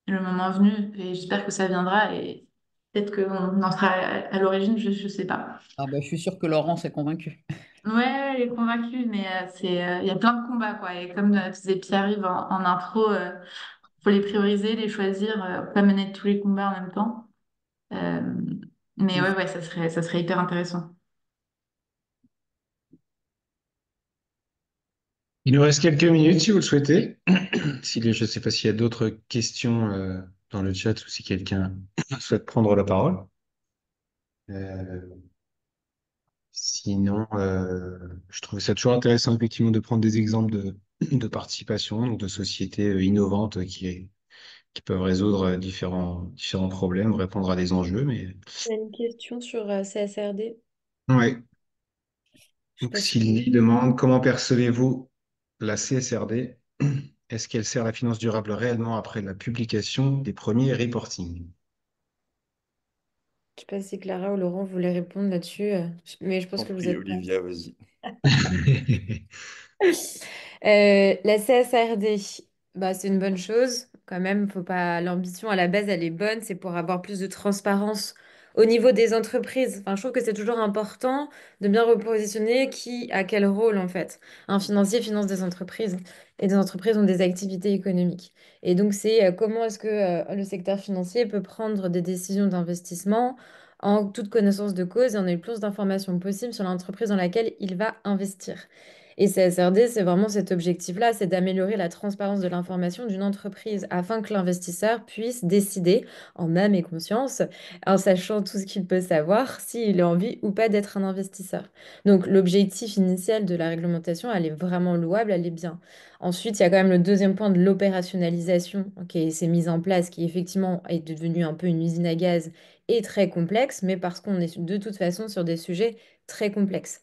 le moment venu et j'espère que ça viendra et peut-être qu'on en sera à l'origine, je sais pas. Ah bah, je suis sûre que Laurence est convaincue. Ouais, elle est convaincue, mais il y a plein de combats quoi. Et comme disait Pierre-Yves en intro, faut les prioriser, les choisir, pas mener tous les combats en même temps. Euh, mais Mm. ouais, ça serait hyper intéressant. Il nous reste quelques minutes si vous le souhaitez. Je ne sais pas s'il y a d'autres questions dans le chat ou si quelqu'un souhaite prendre la parole. Euh, Sinon, je trouve ça toujours intéressant effectivement de prendre des exemples de participation, donc de sociétés innovantes qui peuvent résoudre différents problèmes, répondre à des enjeux. Mais Il y a une question sur CSRD. ouais. Je sais Donc pas si... Sylvie demande comment percevez-vous la CSRD? Est-ce qu'elle sert la finance durable réellement après la publication des premiers reportings? Je sais pas si Clara ou Laurent voulaient répondre là-dessus, mais je pense T'en que vous prie, êtes... Olivia, vas-y. La CSRD, bah, c'est une bonne chose. Quand même, faut pas... L'ambition à la base, elle est bonne. C'est pour avoir plus de transparence au niveau des entreprises. Enfin, je trouve que c'est toujours important de bien repositionner qui a quel rôle en fait. Un financier finance des entreprises et des entreprises ont des activités économiques. Et donc, c'est comment est-ce que le secteur financier peut prendre des décisions d'investissement en toute connaissance de cause et en ayant le plus d'informations possible sur l'entreprise dans laquelle il va investir. Et CSRD, c'est vraiment cet objectif-là, c'est d'améliorer la transparence de l'information d'une entreprise afin que l'investisseur puisse décider en âme et conscience, en sachant tout ce qu'il peut savoir, s'il a envie ou pas d'être un investisseur. Donc l'objectif initial de la réglementation, elle est vraiment louable, elle est bien. Ensuite, il y a quand même le deuxième point de l'opérationnalisation qui s'est mise en place, qui effectivement est devenue un peu une usine à gaz et très complexe, mais parce qu'on est de toute façon sur des sujets très complexes.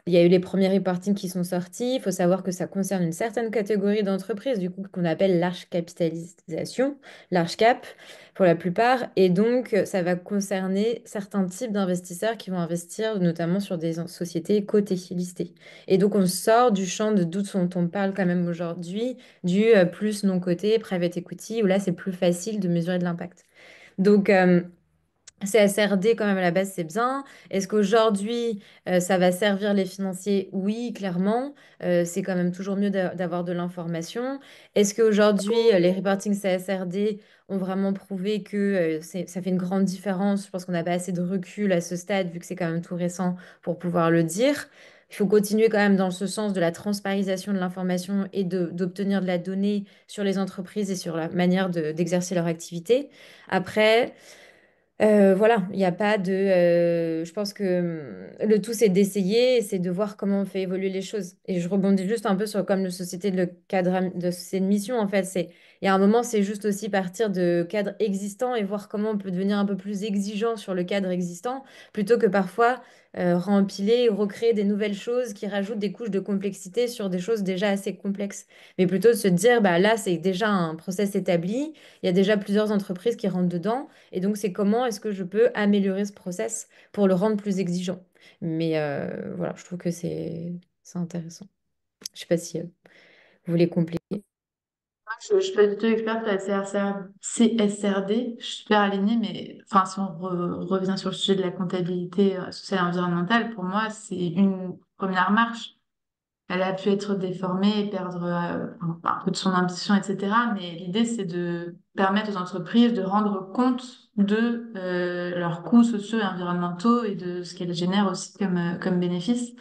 il y a eu les premiers reportings qui sont sortis. Il faut savoir que ça concerne une certaine catégorie d'entreprises, du coup, qu'on appelle large capitalisation, large cap pour la plupart. Et donc, ça va concerner certains types d'investisseurs qui vont investir notamment sur des sociétés cotées, listées. Et donc, on sort du champ de doute dont on parle quand même aujourd'hui, du plus non coté, private equity, où là, c'est plus facile de mesurer de l'impact. Donc, CSRD, quand même, à la base, c'est bien. Est-ce qu'aujourd'hui, ça va servir les financiers? Oui, clairement. C'est quand même toujours mieux d'avoir de l'information. Est-ce qu'aujourd'hui, les reporting CSRD ont vraiment prouvé que ça fait une grande différence? Je pense qu'on n'a pas assez de recul à ce stade, vu que c'est quand même tout récent, pour pouvoir le dire. Il faut continuer quand même dans ce sens de la transparisation de l'information et d'obtenir de la donnée sur les entreprises et sur la manière d'exercer leur activité. Après... voilà, il n'y a pas de. Je pense que le tout, c'est d'essayer, et c'est de voir comment on fait évoluer les choses. Et je rebondis juste un peu sur comme le société, le cadre de ces missions, en fait. Il y a un moment, c'est juste aussi partir de cadres existants et voir comment on peut devenir un peu plus exigeant sur le cadre existant, plutôt que parfois rempiler ou recréer des nouvelles choses qui rajoutent des couches de complexité sur des choses déjà assez complexes. Mais plutôt de se dire, bah là, c'est déjà un process établi, il y a déjà plusieurs entreprises qui rentrent dedans. Et donc, c'est comment est-ce que je peux améliorer ce process pour le rendre plus exigeant. Mais voilà, je trouve que c'est intéressant. Je sais pas si vous voulez compléter. Je suis pas du tout experte à la CSRD, je suis super alignée, mais enfin, si on revient sur le sujet de la comptabilité sociale et environnementale, pour moi, c'est une première marche. Elle a pu être déformée et perdre un peu de son ambition, etc. Mais l'idée, c'est de permettre aux entreprises de rendre compte de leurs coûts sociaux et environnementaux et de ce qu'elles génèrent aussi comme bénéfices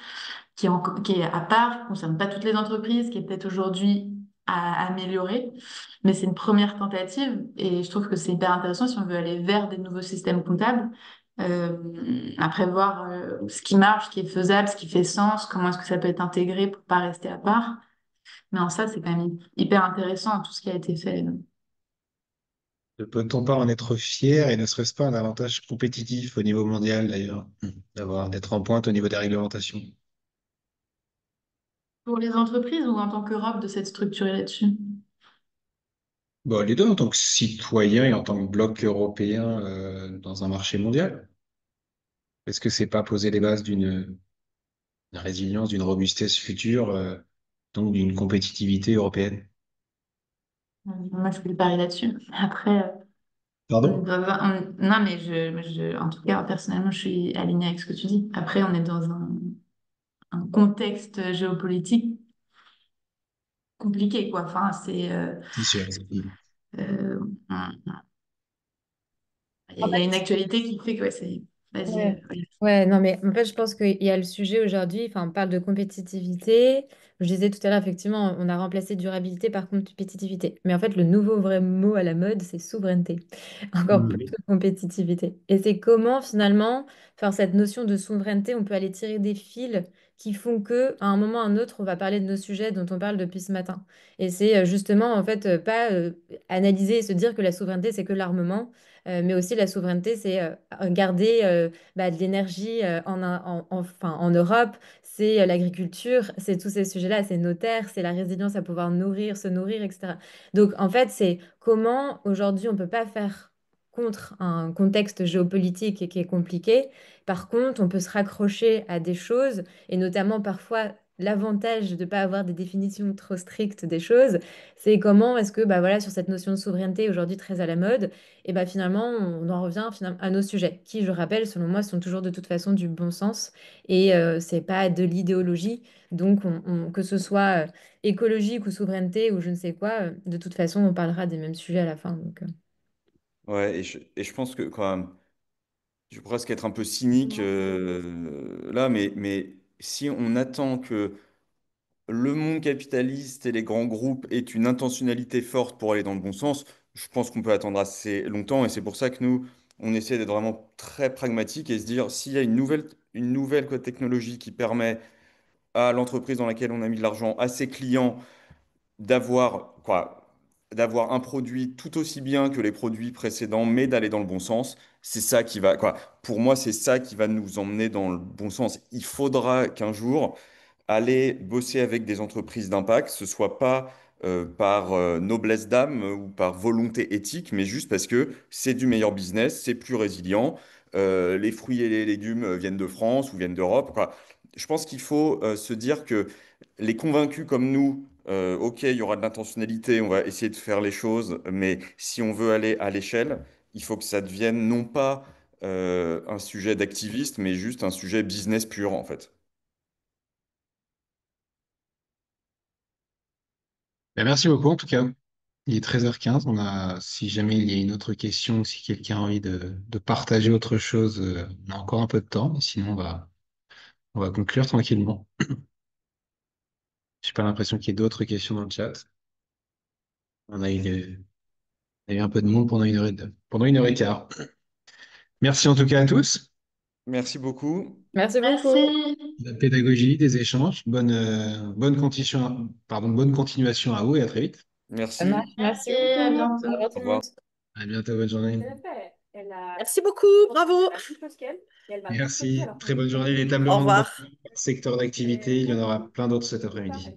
qui est à part, qui ne concerne pas toutes les entreprises, qui est peut-être aujourd'hui à améliorer, mais c'est une première tentative et je trouve que c'est hyper intéressant si on veut aller vers des nouveaux systèmes comptables. Après voir ce qui marche, ce qui est faisable, ce qui fait sens, comment est-ce que ça peut être intégré pour pas rester à part. Mais en ça, c'est quand même hyper intéressant tout ce qui a été fait. Ne peut-on pas en être fier et ne serait-ce pas un avantage compétitif au niveau mondial d'ailleurs, d'être en pointe au niveau des réglementations? Pour les entreprises ou en tant qu'Europe de s'être structurée là-dessus? Bon, les deux en tant que citoyen et en tant que bloc européen dans un marché mondial. Est-ce que c'est pas poser les bases d'une résilience, d'une robustesse future, donc d'une compétitivité européenne? Moi, je fais le pari là-dessus. Après, Pardon? non, mais en tout cas, personnellement, je suis alignée avec ce que tu dis. Après, on est dans un contexte géopolitique compliqué, quoi. Enfin, C'est sûr. euh, on- il y a une actualité qui fait que ouais, c'est. Vas-y. Ouais. Ouais. Ouais, non, mais en fait, je pense qu'il y a le sujet aujourd'hui, enfin, on parle de compétitivité. Je disais tout à l'heure, effectivement, on a remplacé durabilité par compétitivité. Mais en fait, le nouveau vrai mot à la mode, c'est souveraineté. Encore plus Mhm. que compétitivité. Et c'est comment, finalement, faire cette notion de souveraineté, on peut aller tirer des fils qui font que, à un moment ou à un autre, on va parler de nos sujets dont on parle depuis ce matin. Et c'est justement, en fait, pas analyser et se dire que la souveraineté, c'est que l'armement. Mais aussi la souveraineté, c'est garder de l'énergie enfin, en Europe, c'est l'agriculture, c'est tous ces sujets-là, c'est nos terres, c'est la résilience à pouvoir nourrir, se nourrir, etc. Donc en fait, c'est comment aujourd'hui on ne peut pas faire contre un contexte géopolitique qui est compliqué. Par contre, on peut se raccrocher à des choses et notamment parfois l'avantage de ne pas avoir des définitions trop strictes des choses, c'est comment est-ce que bah voilà sur cette notion de souveraineté aujourd'hui très à la mode, et bah finalement, on en revient finalement à nos sujets, qui, je rappelle, selon moi, sont toujours de toute façon du bon sens et c'est pas de l'idéologie. Donc, que ce soit écologique ou souveraineté ou je ne sais quoi, de toute façon, on parlera des mêmes sujets à la fin. Donc, Ouais, et je pense que quand même, je vais presque être un peu cynique là, mais si on attend que le monde capitaliste et les grands groupes aient une intentionnalité forte pour aller dans le bon sens, je pense qu'on peut attendre assez longtemps. Et c'est pour ça que nous, on essaie d'être vraiment très pragmatique et se dire, s'il y a une nouvelle technologie qui permet à l'entreprise dans laquelle on a mis de l'argent, à ses clients, d'avoir quoi, d'avoir un produit tout aussi bien que les produits précédents, mais d'aller dans le bon sens. C'est ça qui va, quoi. Pour moi, c'est ça qui va nous emmener dans le bon sens. Il faudra qu'un jour, aller bosser avec des entreprises d'impact, ce soit pas par noblesse d'âme ou par volonté éthique, mais juste parce que c'est du meilleur business, c'est plus résilient. Les fruits et les légumes viennent de France ou viennent d'Europe, quoi. Je pense qu'il faut se dire que les convaincus comme nous, ok, il y aura de l'intentionnalité, on va essayer de faire les choses, mais si on veut aller à l'échelle, il faut que ça devienne non pas un sujet d'activiste, mais juste un sujet business pur, en fait. Ben, merci beaucoup en tout cas. Il est 13h15. Si jamais il y a une autre question, si quelqu'un a envie de partager autre chose, on a encore un peu de temps. Mais sinon, on va conclure tranquillement. J'ai pas l'impression qu'il y ait d'autres questions dans le chat. On a eu, on a eu un peu de monde pendant 1 heure et quart. Merci en tout cas à tous. Merci beaucoup. Merci beaucoup. Merci. De la pédagogie, des échanges. Bonne continuation à vous et à très vite. Ça Merci. marche. Merci Merci, beaucoup. à Au revoir bientôt. tout Au le monde. revoir. À bientôt, bonne journée. Merci beaucoup, bravo. Merci. Très bonne journée. Les tables Au rondes dans revoir. le secteur d'activité, il y en aura plein d'autres cet après-midi.